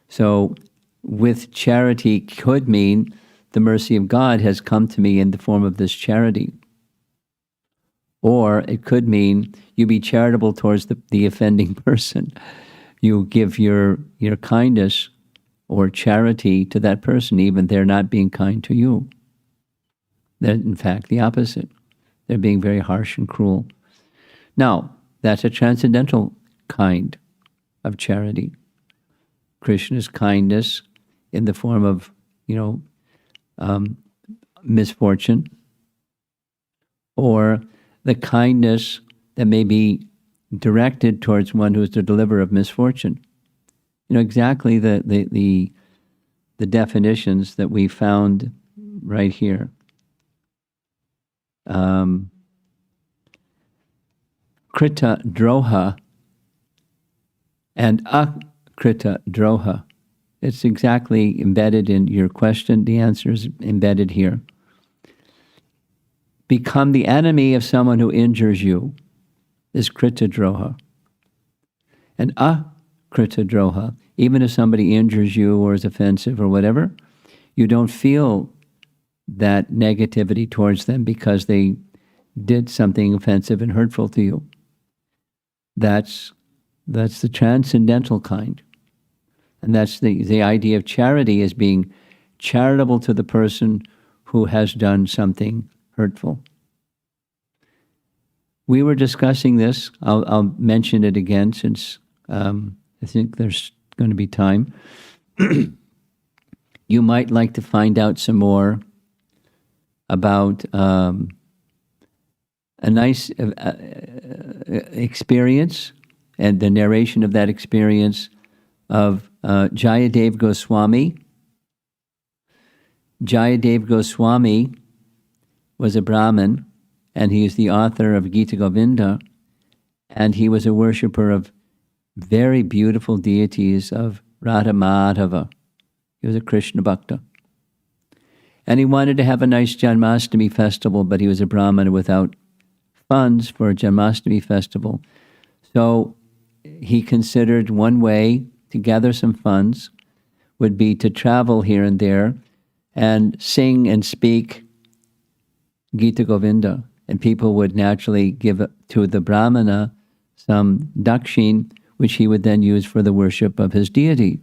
Speaker 1: So with charity could mean the mercy of God has come to me in the form of this charity. Or it could mean you be charitable towards the offending person. You give your kindness or charity to that person, even they're not being kind to you. They're, in fact, the opposite. They're being very harsh and cruel. Now, that's a transcendental kind of charity. Krishna's kindness in the form of, misfortune, or the kindness that may be directed towards one who is the deliverer of misfortune. Exactly the definitions that we found right here. Krita droha and akrita droha. It's exactly embedded in your question. The answer is embedded here. Become the enemy of someone who injures you is krita droha. And akrita droha, even if somebody injures you or is offensive or whatever, you don't feel that negativity towards them because they did something offensive and hurtful to you. That's the transcendental kind. And that's the idea of charity, as being charitable to the person who has done something hurtful. We were discussing this. I'll mention it again since I think there's going to be time. You might like to find out some more about a nice experience and the narration of that experience of Jayadev Goswami. Jayadev Goswami was a Brahmin, and he is the author of Gita Govinda, and he was a worshipper of very beautiful deities of Radha Madhava. He was a Krishna Bhakta. And he wanted to have a nice Janmashtami festival, but he was a Brahmana without funds for a Janmashtami festival. So he considered one way to gather some funds would be to travel here and there and sing and speak Gita Govinda. And people would naturally give to the Brahmana some dakshin, which he would then use for the worship of his deity,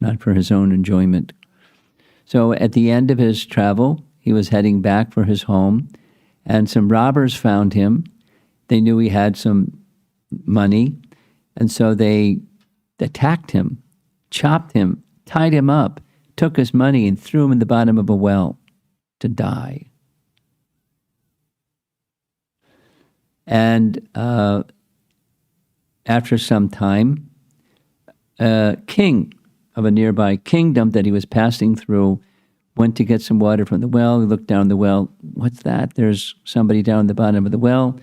Speaker 1: not for his own enjoyment. So at the end of his travel, he was heading back for his home, and some robbers found him. They knew he had some money, and so they attacked him, chopped him, tied him up, took his money, and threw him in the bottom of a well to die. And after some time, a king of a nearby kingdom that he was passing through went to get some water from the well. He looked down the well. What's that? There's somebody down the bottom of the well.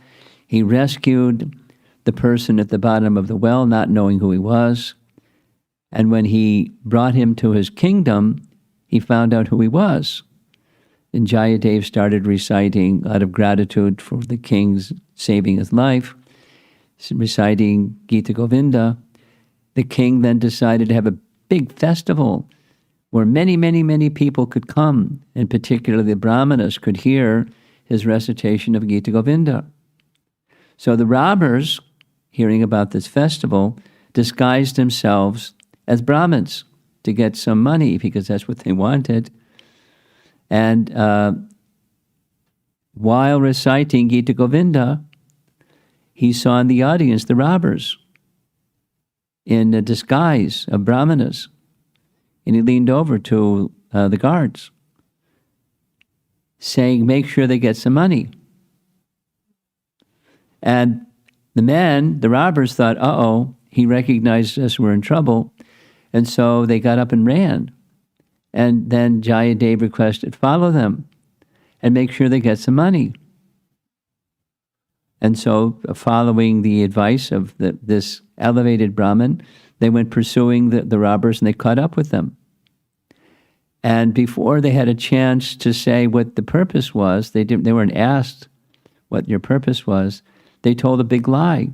Speaker 1: He rescued the person at the bottom of the well, not knowing who he was. And when he brought him to his kingdom, he found out who he was. And Jayadev started reciting, out of gratitude for the king's saving his life, reciting Gita Govinda. The king then decided to have a big festival where many, many, many people could come, and particularly the Brahmanas could hear his recitation of Gita Govinda. So the robbers, hearing about this festival, disguised themselves as Brahmins to get some money, because that's what they wanted. And while reciting Gita Govinda, he saw in the audience the robbers in a disguise of Brahmanas. And he leaned over to the guards, saying, make sure they get some money. And the robbers thought, uh-oh, he recognized us, we're in trouble. And so they got up and ran. And then Jayadev requested, follow them and make sure they get some money. And so, following the advice of this elevated Brahmin, they went pursuing the robbers, and they caught up with them. And before they had a chance to say what the purpose was, they weren't asked what your purpose was. They told a big lie.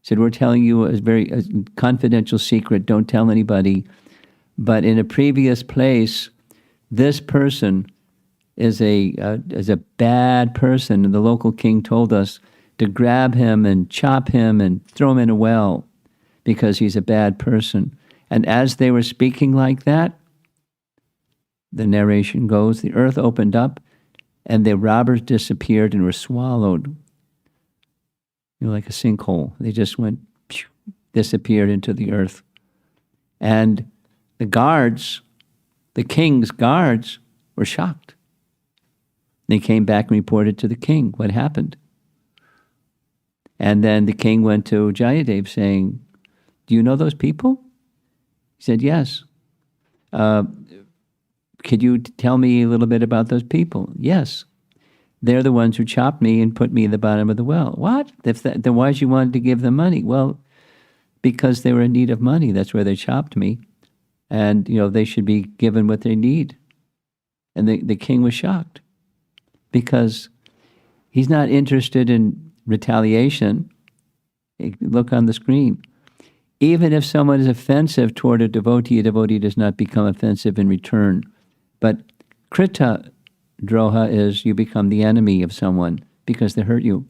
Speaker 1: Said, we're telling you a confidential secret, don't tell anybody. But in a previous place, this person is a bad person, and the local king told us to grab him and chop him and throw him in a well because he's a bad person. And as they were speaking like that, the narration goes, the earth opened up and the robbers disappeared and were swallowed, like a sinkhole. They just went, disappeared into the earth. And the guards, the king's guards, were shocked. They came back and reported to the king what happened. And then the king went to Jayadev saying, do you know those people? He said, yes. Could you tell me a little bit about those people? Yes. They're the ones who chopped me and put me in the bottom of the well. What? Then why did you want to give them money? Well, because they were in need of money. That's where they chopped me. And, they should be given what they need. And the king was shocked because he's not interested in retaliation. Look on the screen. Even if someone is offensive toward a devotee does not become offensive in return. But krita droha is you become the enemy of someone because they hurt you,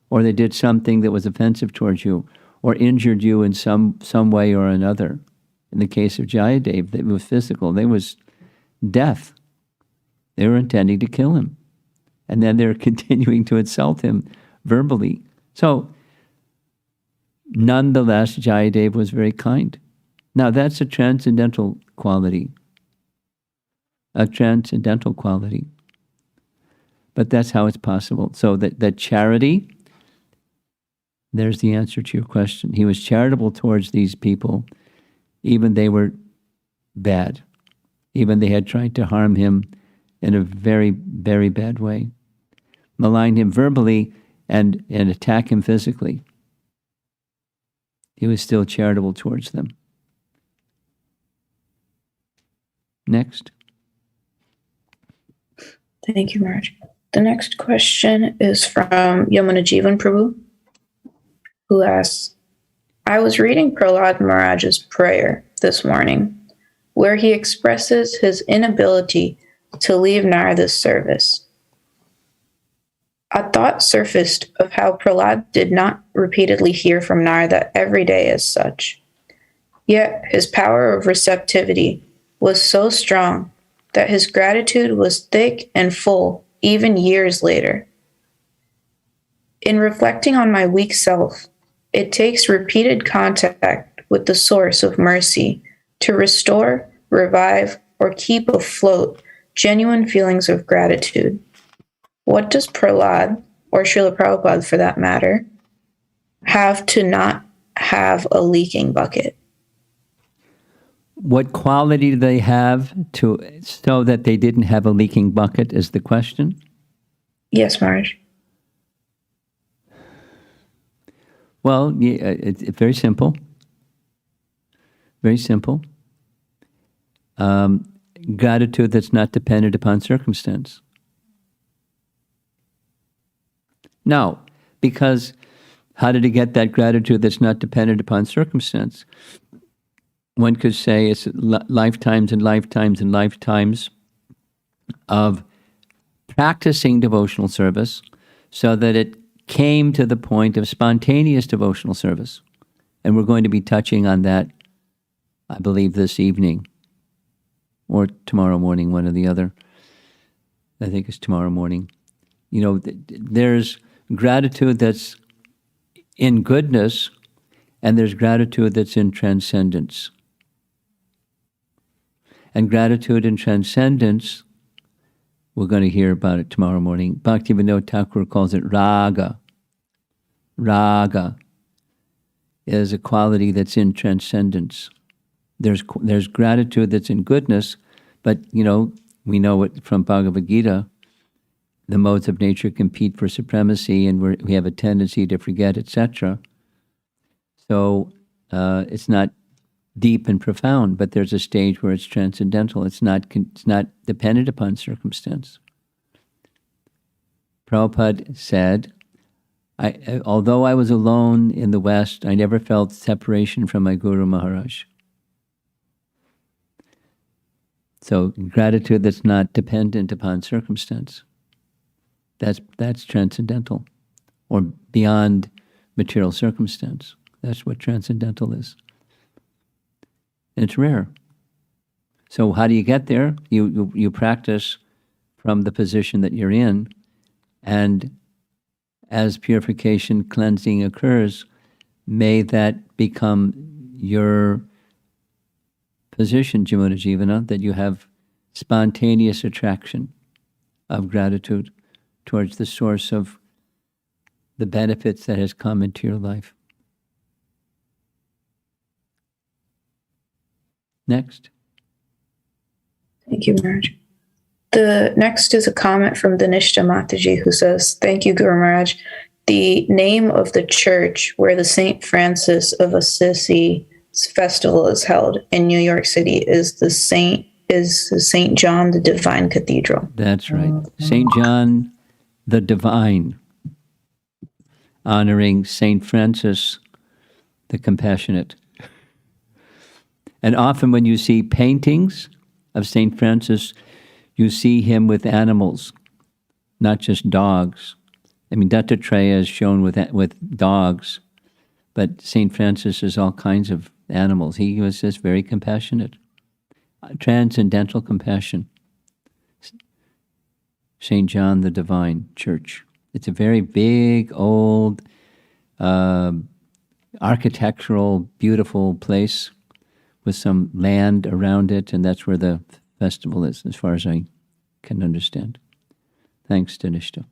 Speaker 1: or they did something that was offensive towards you, or injured you in some way or another. In the case of Jayadev, it was physical. There was death. They were intending to kill him. And then they're continuing to insult him verbally. So, nonetheless, Jayadev was very kind. Now, that's a transcendental quality. A transcendental quality. But that's how it's possible. So that charity, there's the answer to your question. He was charitable towards these people, even they were bad. Even they had tried to harm him in a very, very bad way. Malign him verbally and attack him physically. He was still charitable towards them. Next.
Speaker 2: Thank you, Maharaj. The next question is from Yamuna Jivan Prabhu, who asks, I was reading Prahlad Maharaj's prayer this morning, where he expresses his inability to leave Narada's service. A thought surfaced of how Prahlad did not repeatedly hear from Narada every day as such. Yet his power of receptivity was so strong that his gratitude was thick and full even years later. In reflecting on my weak self, it takes repeated contact with the source of mercy to restore, revive, or keep afloat genuine feelings of gratitude. What does Prahlad, or Srila Prabhupada for that matter, have to not have a leaking bucket?
Speaker 1: What quality do they have so that they didn't have a leaking bucket is the question?
Speaker 2: Yes, Maharaj.
Speaker 1: Well, it's very simple. Very simple. Gratitude that's not dependent upon circumstance. Now, because how did he get that gratitude that's not dependent upon circumstance? One could say it's lifetimes and lifetimes and lifetimes of practicing devotional service so that it came to the point of spontaneous devotional service. And we're going to be touching on that, I believe, this evening or tomorrow morning, one or the other. I think it's tomorrow morning. You know, there's gratitude that's in goodness, and there's gratitude that's in transcendence. And gratitude in transcendence, we're going to hear about it tomorrow morning. Bhaktivinoda Thakur calls it raga. Raga is a quality that's in transcendence. There's gratitude that's in goodness, but, you know, we know it from Bhagavad Gita, the modes of nature compete for supremacy, and we have a tendency to forget, etc. So it's not deep and profound, but there's a stage where it's transcendental. It's not dependent upon circumstance. Prabhupada said, although I was alone in the West, I never felt separation from my Guru Maharaj. So gratitude that's not dependent upon circumstance. That's transcendental, or beyond material circumstance. That's what transcendental is. And it's rare. So how do you get there? You practice from the position that you're in, and as purification, cleansing occurs, may that become your position, Jimuna Jivana, that you have spontaneous attraction of gratitude towards the source of the benefits that has come into your life. Next.
Speaker 2: Thank you, Maharaj. The next is a comment from Danishta Mataji, who says, "Thank you, Guru Maharaj. The name of the church where the St. Francis of Assisi festival is held in New York City is the St. John the Divine Cathedral."
Speaker 1: That's right. St. John the Divine, honoring St. Francis the Compassionate. And often when you see paintings of St. Francis, you see him with animals, not just dogs. I mean, Dattatreya is shown with dogs, but St. Francis is all kinds of animals. He was just very compassionate. Transcendental compassion. St. John the Divine Church. It's a very big, old, architectural, beautiful place with some land around it, and that's where the festival is, as far as I can understand. Thanks, Danishta.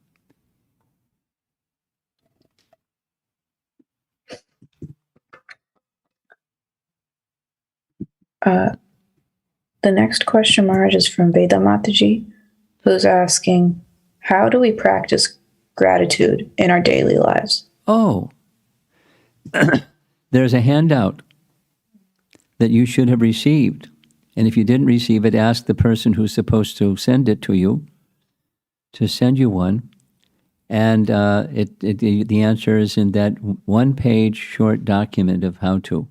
Speaker 2: The next question, Maharaj, is from Veda Mataji, who's asking, how do we practice gratitude in our daily lives?
Speaker 1: Oh, there's a handout that you should have received. And if you didn't receive it, ask the person who's supposed to send it to you to send you one. And the answer is in that one-page short document of how to.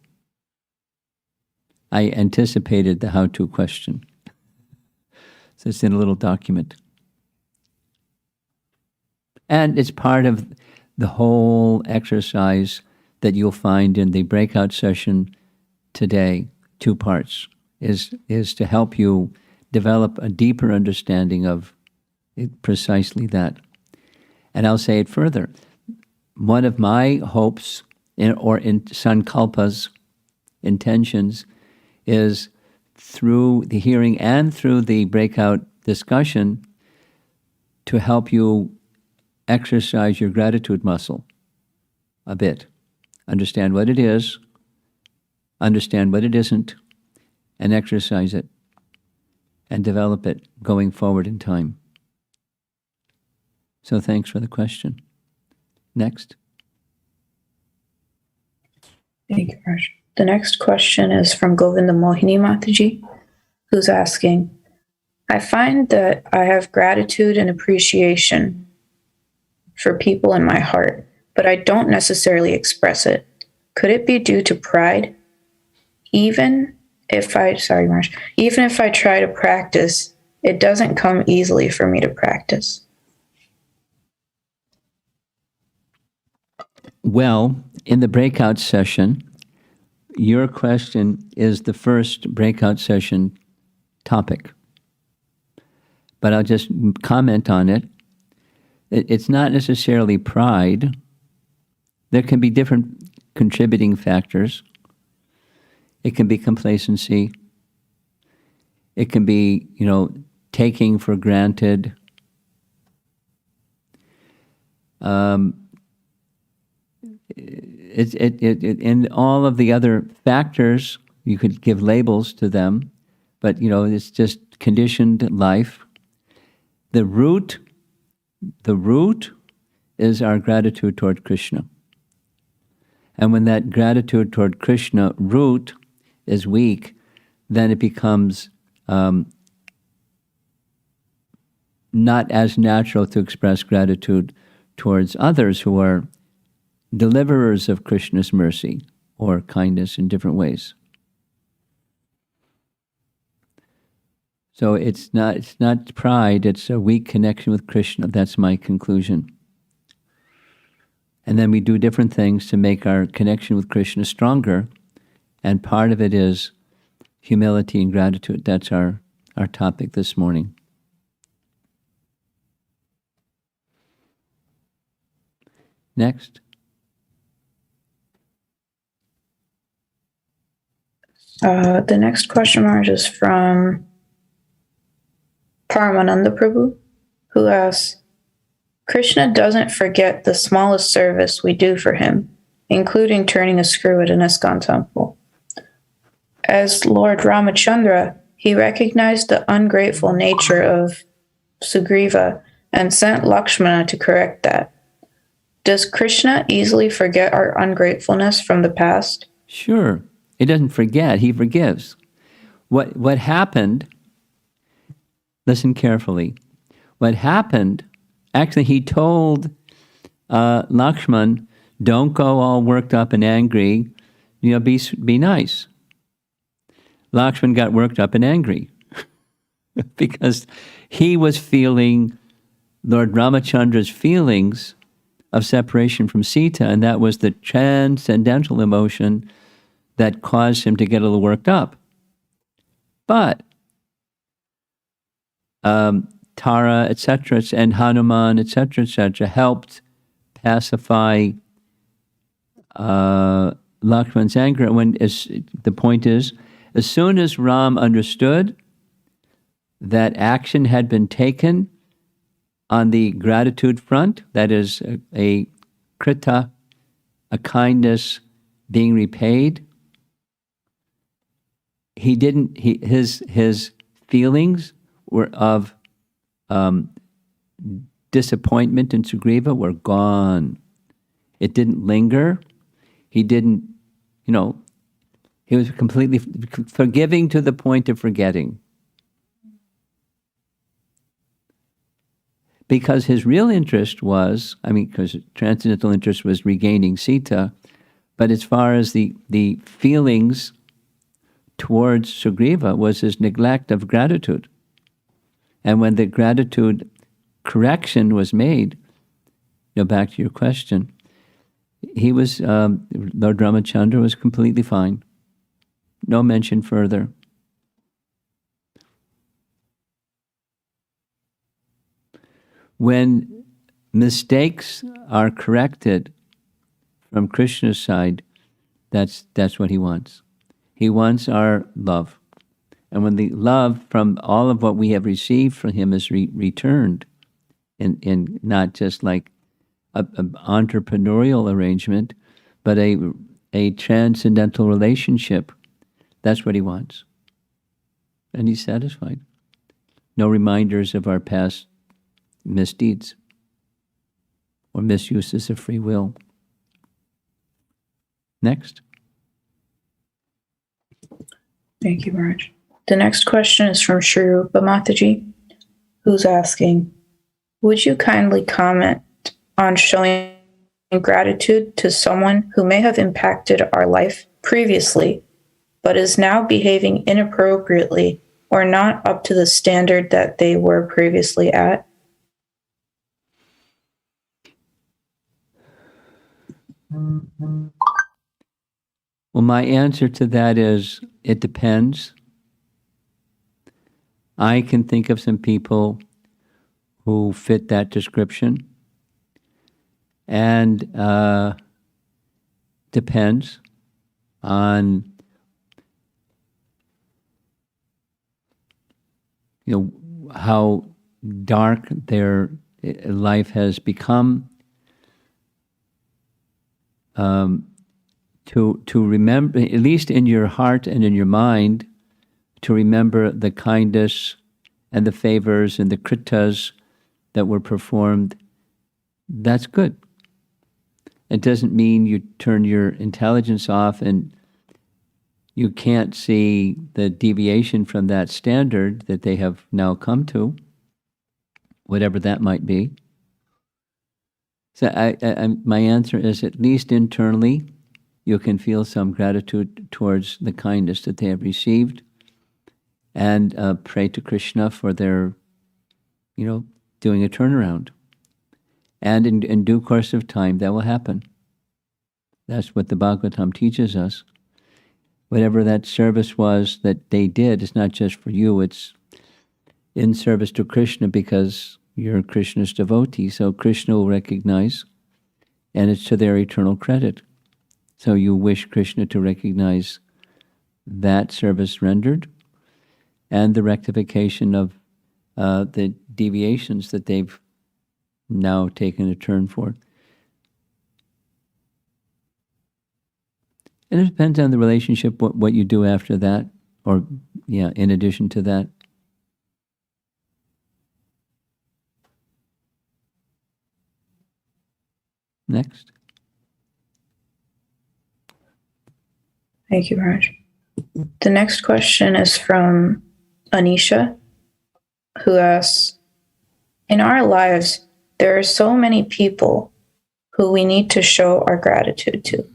Speaker 1: I anticipated the how-to question. So it's in a little document. And it's part of the whole exercise that you'll find in the breakout session today, 2 parts, is to help you develop a deeper understanding of precisely that. And I'll say it further. One of my hopes or in sankalpas, intentions, is through the hearing and through the breakout discussion to help you exercise your gratitude muscle a bit. Understand what it is, understand what it isn't, and exercise it and develop it going forward in time. So thanks for the question. Next.
Speaker 2: Thank you, Maharaj. The next question is from Govinda Mohini Mataji, who's asking, I find that I have gratitude and appreciation for people in my heart, but I don't necessarily express it. Could it be due to pride? Even if I try to practice, it doesn't come easily for me to practice.
Speaker 1: Well, in the breakout session, your question is the first breakout session topic. But I'll just comment on it. It's not necessarily pride. There can be different contributing factors. It can be complacency. It can be, taking for granted. And all of the other factors, you could give labels to them, but it's just conditioned life. The root is our gratitude toward Krishna. And when that gratitude toward Krishna root is weak, then it becomes not as natural to express gratitude towards others who are deliverers of Krishna's mercy or kindness in different ways. So it's not pride, it's a weak connection with Krishna. That's my conclusion. And then we do different things to make our connection with Krishna stronger. And part of it is humility and gratitude. That's our topic this morning. Next.
Speaker 2: The next question mark is from Paramananda Prabhu, who asks, Krishna doesn't forget the smallest service we do for him, including turning a screw at an ISKCON temple. As Lord Ramachandra, he recognized the ungrateful nature of Sugriva and sent Lakshmana to correct that. Does Krishna easily forget our ungratefulness from the past?
Speaker 1: Sure. He doesn't forget, he forgives. What happened, listen carefully, what happened, actually he told Lakshman, don't go all worked up and angry, be nice. Lakshman got worked up and angry because he was feeling Lord Ramachandra's feelings of separation from Sita, and that was the transcendental emotion that caused him to get a little worked up. But Tara, etc., and Hanuman, etc., helped pacify Lakshman's anger. The point is, as soon as Ram understood that action had been taken on the gratitude front, that is a krita, a kindness being repaid, his feelings were of disappointment in Sugriva were gone. It didn't linger. He didn't, he was completely forgiving to the point of forgetting. Because his real interest was, because transcendental interest was regaining Sita, but as far as the feelings towards Sugriva was his neglect of gratitude. And when the gratitude correction was made, back to your question, he was, Lord Ramachandra was completely fine. No mention further. When mistakes are corrected from Krishna's side, that's what he wants. He wants our love. And when the love from all of what we have received from him is returned, in not just like an entrepreneurial arrangement, but a transcendental relationship, that's what he wants. And he's satisfied. No reminders of our past misdeeds or misuses of free will. Next.
Speaker 2: Thank you, Maharaj. The next question is from Shrirupa Mataji, who's asking, would you kindly comment on showing gratitude to someone who may have impacted our life previously, but is now behaving inappropriately or not up to the standard that they were previously at?
Speaker 1: Well, my answer to that is it depends. I can think of some people who fit that description, and depends on how dark their life has become. To remember, at least in your heart and in your mind, to remember the kindness and the favors and the kritas that were performed, that's good. It doesn't mean you turn your intelligence off and you can't see the deviation from that standard that they have now come to, whatever that might be. So my answer is, at least internally, you can feel some gratitude towards the kindness that they have received, and pray to Krishna for their, doing a turnaround. And in due course of time, that will happen. That's what the Bhagavatam teaches us. Whatever that service was that they did, it's not just for you, it's in service to Krishna because you're Krishna's devotee. So Krishna will recognize, and it's to their eternal credit. So you wish Krishna to recognize that service rendered and the rectification of the deviations that they've now taken a turn for. And it depends on the relationship, what you do after that, or in addition to that. Next.
Speaker 2: Thank you, Maharaj. The next question is from Anisha, who asks, in our lives, there are so many people who we need to show our gratitude to.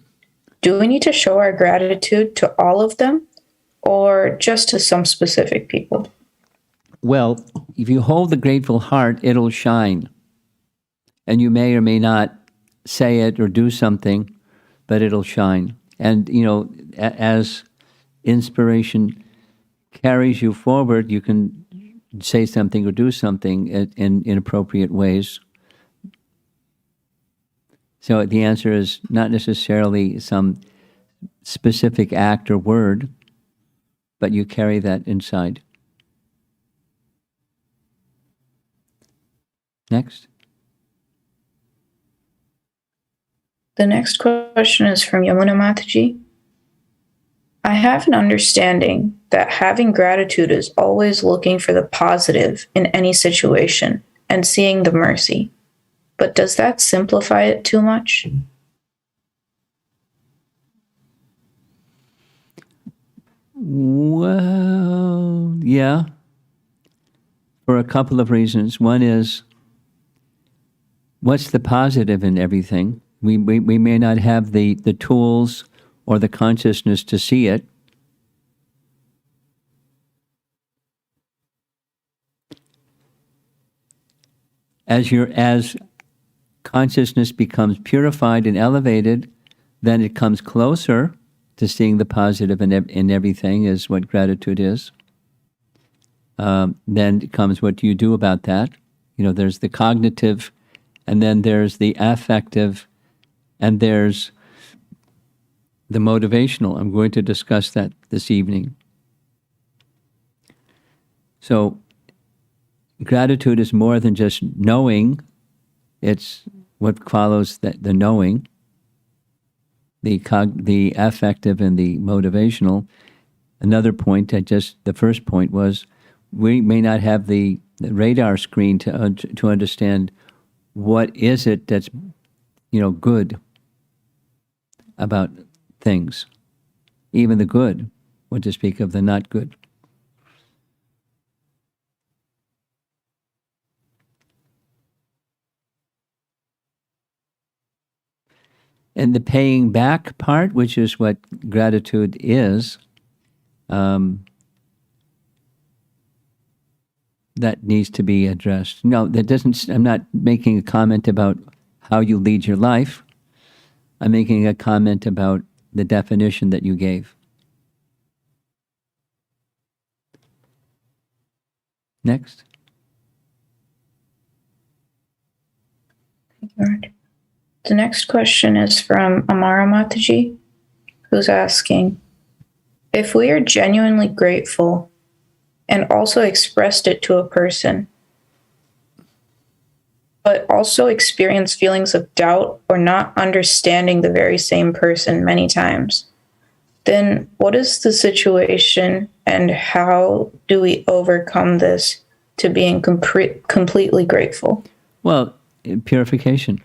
Speaker 2: Do we need to show our gratitude to all of them or just to some specific people?
Speaker 1: Well, if you hold the grateful heart, it'll shine. And you may or may not say it or do something, but it'll shine. And, as inspiration carries you forward, you can say something or do something in appropriate ways. So the answer is not necessarily some specific act or word, but you carry that inside. Next.
Speaker 2: The next question is from Yamuna Mataji. I have an understanding that having gratitude is always looking for the positive in any situation and seeing the mercy. But does that simplify it too much?
Speaker 1: Well, yeah, for a couple of reasons. One is, what's the positive in everything? We may not have the tools or the consciousness to see it. As consciousness becomes purified and elevated, then it comes closer to seeing the positive in everything, is what gratitude is. Then comes, what do you do about that? There's the cognitive, and then there's the affective, and there's the motivational. I'm going to discuss that this evening. So gratitude is more than just knowing. It's what follows the knowing, the affective and the motivational. Another point, the first point was, we may not have the radar screen to understand what is it that's good about things, even the good. what to speak of the not good. And the paying back part, which is what gratitude is, that needs to be addressed. No, that doesn't. I'm not making a comment about how you lead your life. I'm making a comment about the definition that you gave. Next.
Speaker 2: All right. The next question is from Amara Mataji, who's asking, if we are genuinely grateful and also expressed it to a person, but also experience feelings of doubt or not understanding the very same person many times, then what is the situation and how do we overcome this to being completely grateful?
Speaker 1: Well, purification.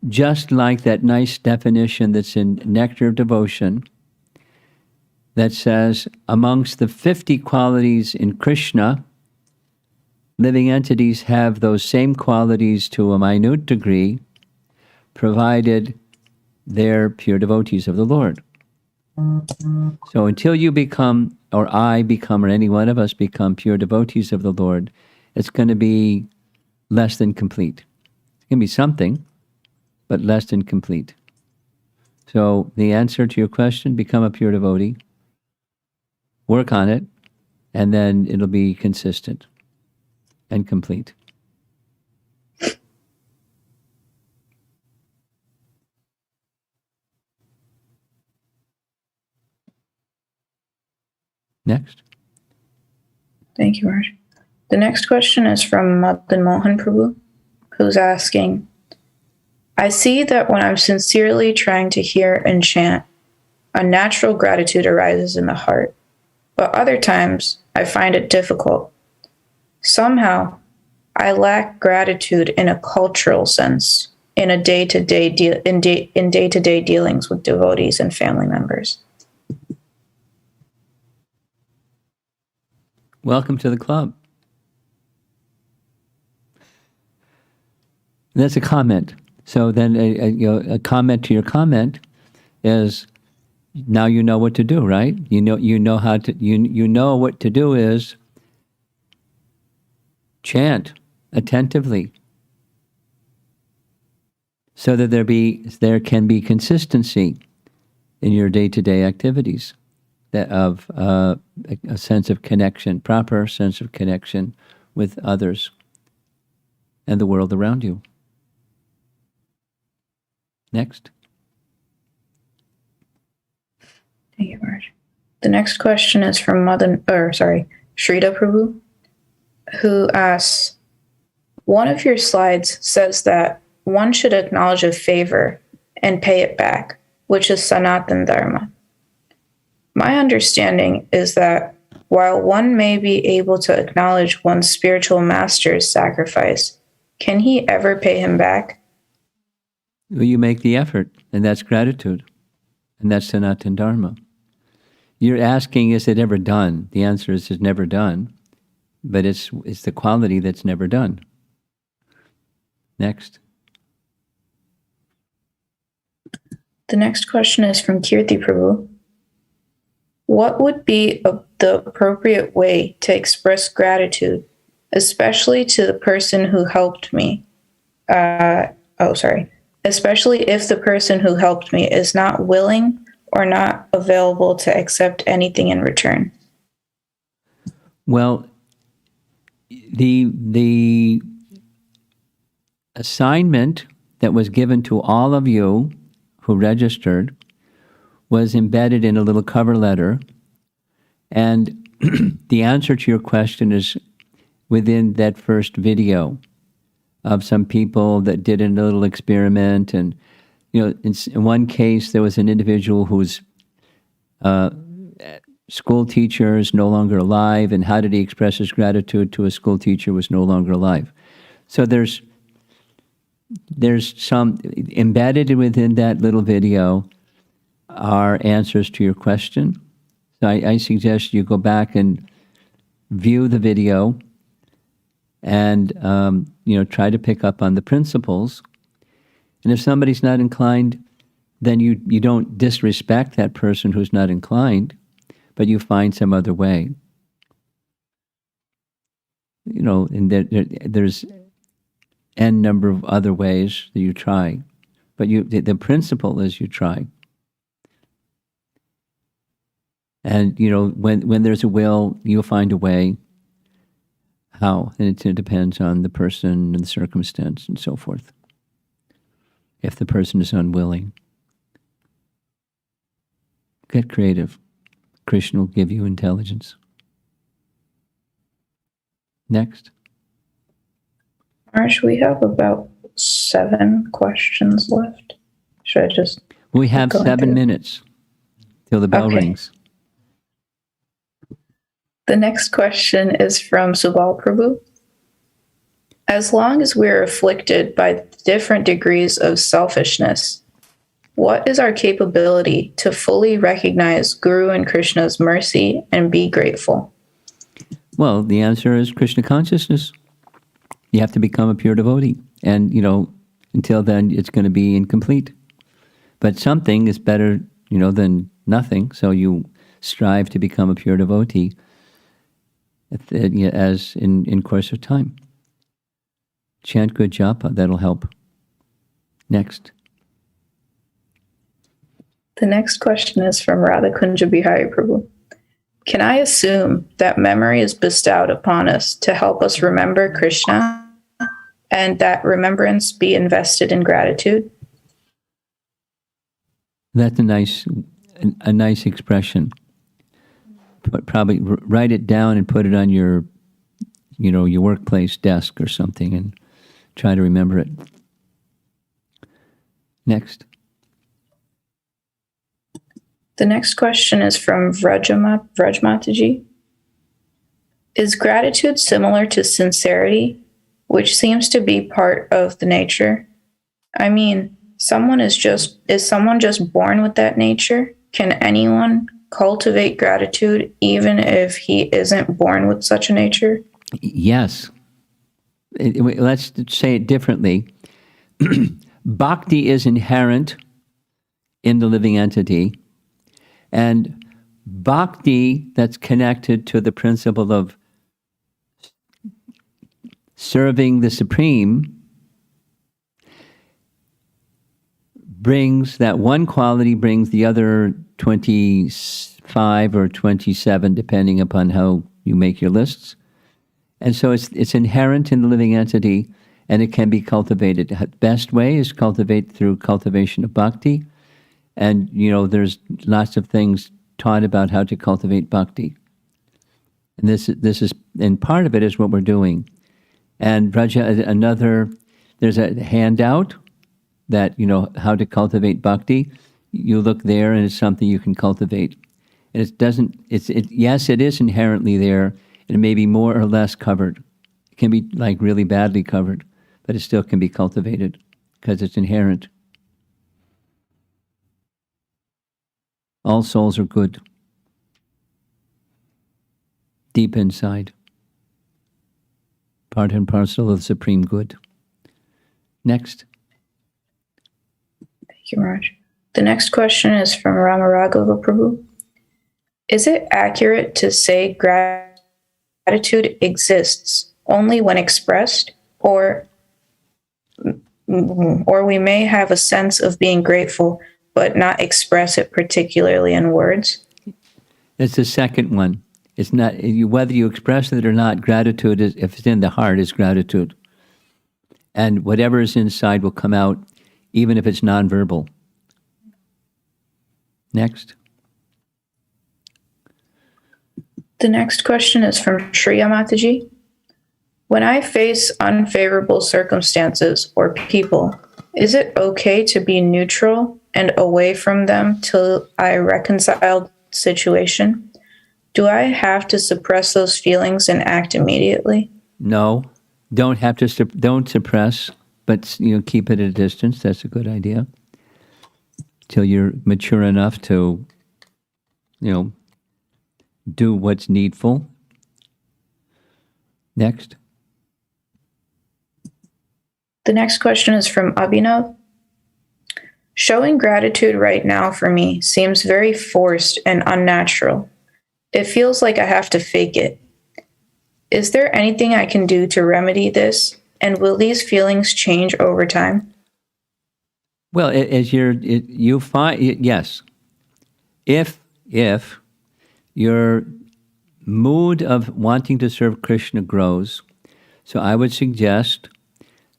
Speaker 1: Just like that nice definition that's in Nectar of Devotion that says, amongst the 50 qualities in Krishna, living entities have those same qualities to a minute degree, provided they're pure devotees of the Lord. So until you become, or I become, or any one of us become pure devotees of the Lord, it's going to be less than complete. It's going to be something, but less than complete. So the answer to your question, become a pure devotee, work on it, and then it'll be consistent and complete. Next.
Speaker 2: Thank you, Raj. The next question is from Madan Mohan Prabhu, who's asking, I see that when I'm sincerely trying to hear and chant, a natural gratitude arises in the heart, but other times I find it difficult. Somehow, I lack gratitude in a cultural sense, in a day-to-day day-to-day dealings with devotees and family members.
Speaker 1: Welcome to the club. That's a comment. So then a comment to your comment is, now you know what to do, right? You know how to, you know what to do is chant attentively so that there can be consistency in your day-to-day activities of a sense of connection, proper sense of connection with others and the world around you. Next.
Speaker 2: Thank you, Raj. The next question is from Shrita Prabhu, who asks, one of your slides says that one should acknowledge a favor and pay it back, which is Sanatan Dharma. My understanding is that while one may be able to acknowledge one's spiritual master's sacrifice, can he ever pay him back?
Speaker 1: Well, you make the effort, and that's gratitude, and that's Sanatan Dharma. You're asking, is it ever done? The answer is, it's never done, but it's the quality that's never done. Next.
Speaker 2: The next question is from Kirti Prabhu. What would be the appropriate way to express gratitude, especially to the person who helped me? Especially if the person who helped me is not willing or not available to accept anything in return?
Speaker 1: Well, the assignment that was given to all of you who registered was embedded in a little cover letter, and the answer to your question is within that first video of some people that did a little experiment. And in one case there was an individual whose school teacher is no longer alive, and how did he express his gratitude to a school teacher who was no longer alive? So there's some embedded within that little video are answers to your question. So I suggest you go back and view the video and try to pick up on the principles. And if somebody's not inclined, then you don't disrespect that person who's not inclined, but you find some other way. And there's n number of other ways that you try, but the principle is you try. And when there's a will, you'll find a way. How? And it depends on the person and the circumstance and so forth. If the person is unwilling, get creative. Krishna will give you intelligence. Next.
Speaker 2: Marsh, we have about 7 questions left. Should I just...
Speaker 1: We have 7 minutes till the bell rings.
Speaker 2: The next question is from Subal Prabhu. As long as we're afflicted by different degrees of selfishness, what is our capability to fully recognize Guru and Krishna's mercy and be grateful?
Speaker 1: Well, the answer is Krishna consciousness. You have to become a pure devotee. And, until then, it's going to be incomplete. But something is better, than nothing. So you strive to become a pure devotee as in course of time. Chant good japa, that'll help. Next.
Speaker 2: The next question is from Radha Kunja Bihari Prabhu. Can I assume that memory is bestowed upon us to help us remember Krishna, and that remembrance be invested in gratitude?
Speaker 1: That's a nice expression. But probably write it down and put it on your workplace desk or something, and try to remember it. Next.
Speaker 2: The next question is from Vrajmataji. Is gratitude similar to sincerity, which seems to be part of the nature? I mean, is someone just born with that nature? Can anyone cultivate gratitude even if he isn't born with such a nature?
Speaker 1: Yes. Let's say it differently. Bhakti is inherent in the living entity, and bhakti that's connected to the principle of serving the Supreme brings that one quality, brings the other 25 or 27, depending upon how you make your lists. And so it's inherent in the living entity, and it can be cultivated. The best way is cultivate through cultivation of bhakti. And, there's lots of things taught about how to cultivate bhakti. And and part of it is what we're doing. And Raja, there's a handout that, how to cultivate bhakti. You look there and it's something you can cultivate. And yes, it is inherently there, and it may be more or less covered. It can be like really badly covered, but it still can be cultivated because it's inherent. All souls are good, deep inside, part and parcel of the supreme good. Next.
Speaker 2: Thank you, Raj. The next question is from Ramaraghava Prabhu. Is it accurate to say gratitude exists only when expressed, or we may have a sense of being grateful but not express it particularly in words?
Speaker 1: It's the second one. It's not whether you express it or not. Gratitude is, if it's in the heart, is gratitude, and whatever is inside will come out, even if it's nonverbal. Next.
Speaker 2: The next question is from Shriya Mataji. When I face unfavorable circumstances or people, is it okay to be neutral and away from them till I reconcile the situation? Do I have to suppress those feelings and act immediately?
Speaker 1: No, don't suppress, but keep it at a distance. That's a good idea. till you're mature enough to, do what's needful. Next.
Speaker 2: The next question is from Abhinav. Showing gratitude right now for me seems very forced and unnatural. It feels like I have to fake it. Is there anything I can do to remedy this? And will these feelings change over time?
Speaker 1: Well, you find, yes. If your mood of wanting to serve Krishna grows, so I would suggest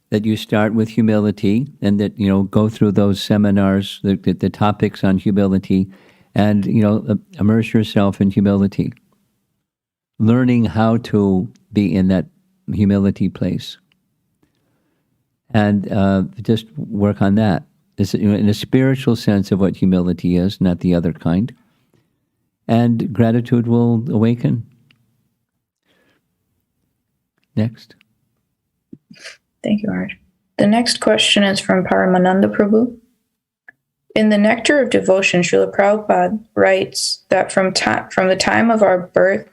Speaker 1: that you start with humility and that, go through those seminars, the topics on humility, and, immerse yourself in humility. Learning how to be in that humility place. And just work on that. This, in a spiritual sense of what humility is, not the other kind. And gratitude will awaken. Next.
Speaker 2: Thank you, Maharaj. The next question is from Paramananda Prabhu. In the Nectar of Devotion, Srila Prabhupada writes that from the time of our birth,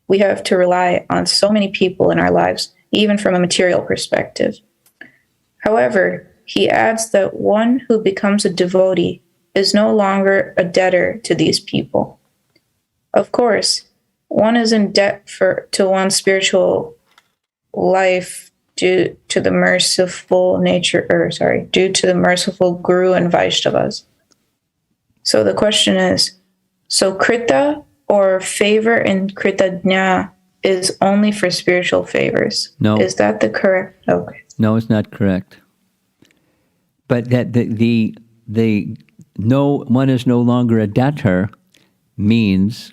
Speaker 2: we have to rely on so many people in our lives, even from a material perspective. However, he adds that one who becomes a devotee is no longer a debtor to these people. Of course, one is in debt to one's spiritual life due to the merciful Guru and Vaishnavas. So the question is, so Krita or favor in Kritagna is only for spiritual favors?
Speaker 1: No.
Speaker 2: Is that the correct? Okay.
Speaker 1: No, it's not correct. But that the one is no longer a debtor means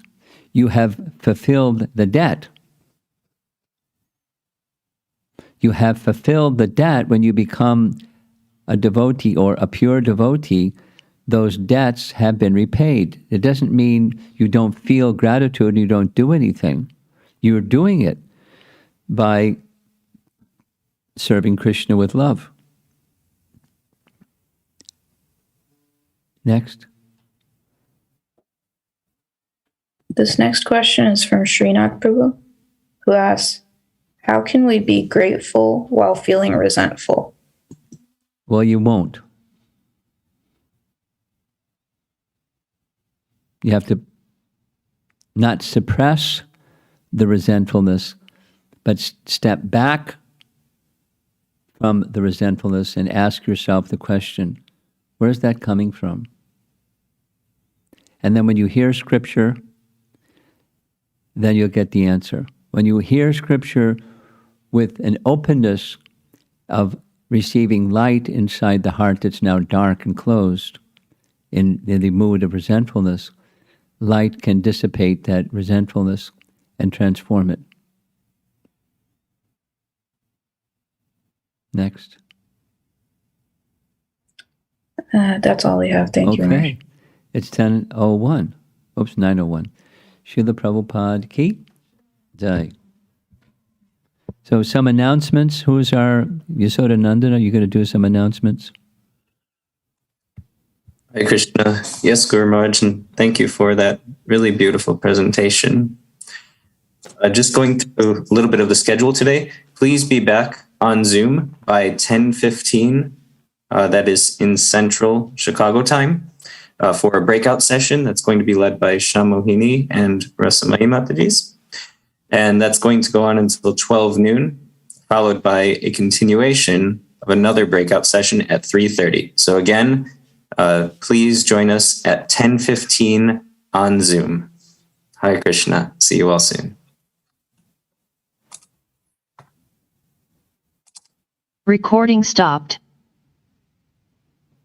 Speaker 1: you have fulfilled the debt. You have fulfilled the debt when you become a devotee or a pure devotee. Those debts have been repaid. It doesn't mean you don't feel gratitude and you don't do anything. You're doing it by serving Krishna with love. Next.
Speaker 2: This next question is from Srinath Prabhu, who asks, how can we be grateful while feeling resentful?
Speaker 1: Well, you won't. You have to not suppress the resentfulness, but step back from the resentfulness and ask yourself the question, where's that coming from? And then when you hear scripture, then you'll get the answer. When you hear scripture with an openness of receiving light inside the heart that's now dark and closed, in the mood of resentfulness, light can dissipate that resentfulness and transform it. Next.
Speaker 2: That's all we have. Thank you, Maharaj.
Speaker 1: Okay. It's 10:01. Oops, 9:01. Srila Prabhupada Ki Jai. So some announcements. Who's our Yasoda Nandan? Are you going to do some announcements?
Speaker 3: Hare Krishna. Yes, Guru Maharaj, and thank you for that really beautiful presentation. Just going through a little bit of the schedule today. Please be back on Zoom by 10:15. That is in Central Chicago time for a breakout session that's going to be led by Shamohini and Rasamai Matajis. And that's going to go on until 12 noon, followed by a continuation of another breakout session at 3:30. So again, please join us at 10:15 on Zoom. Hare Krishna. See you all soon.
Speaker 4: Recording stopped.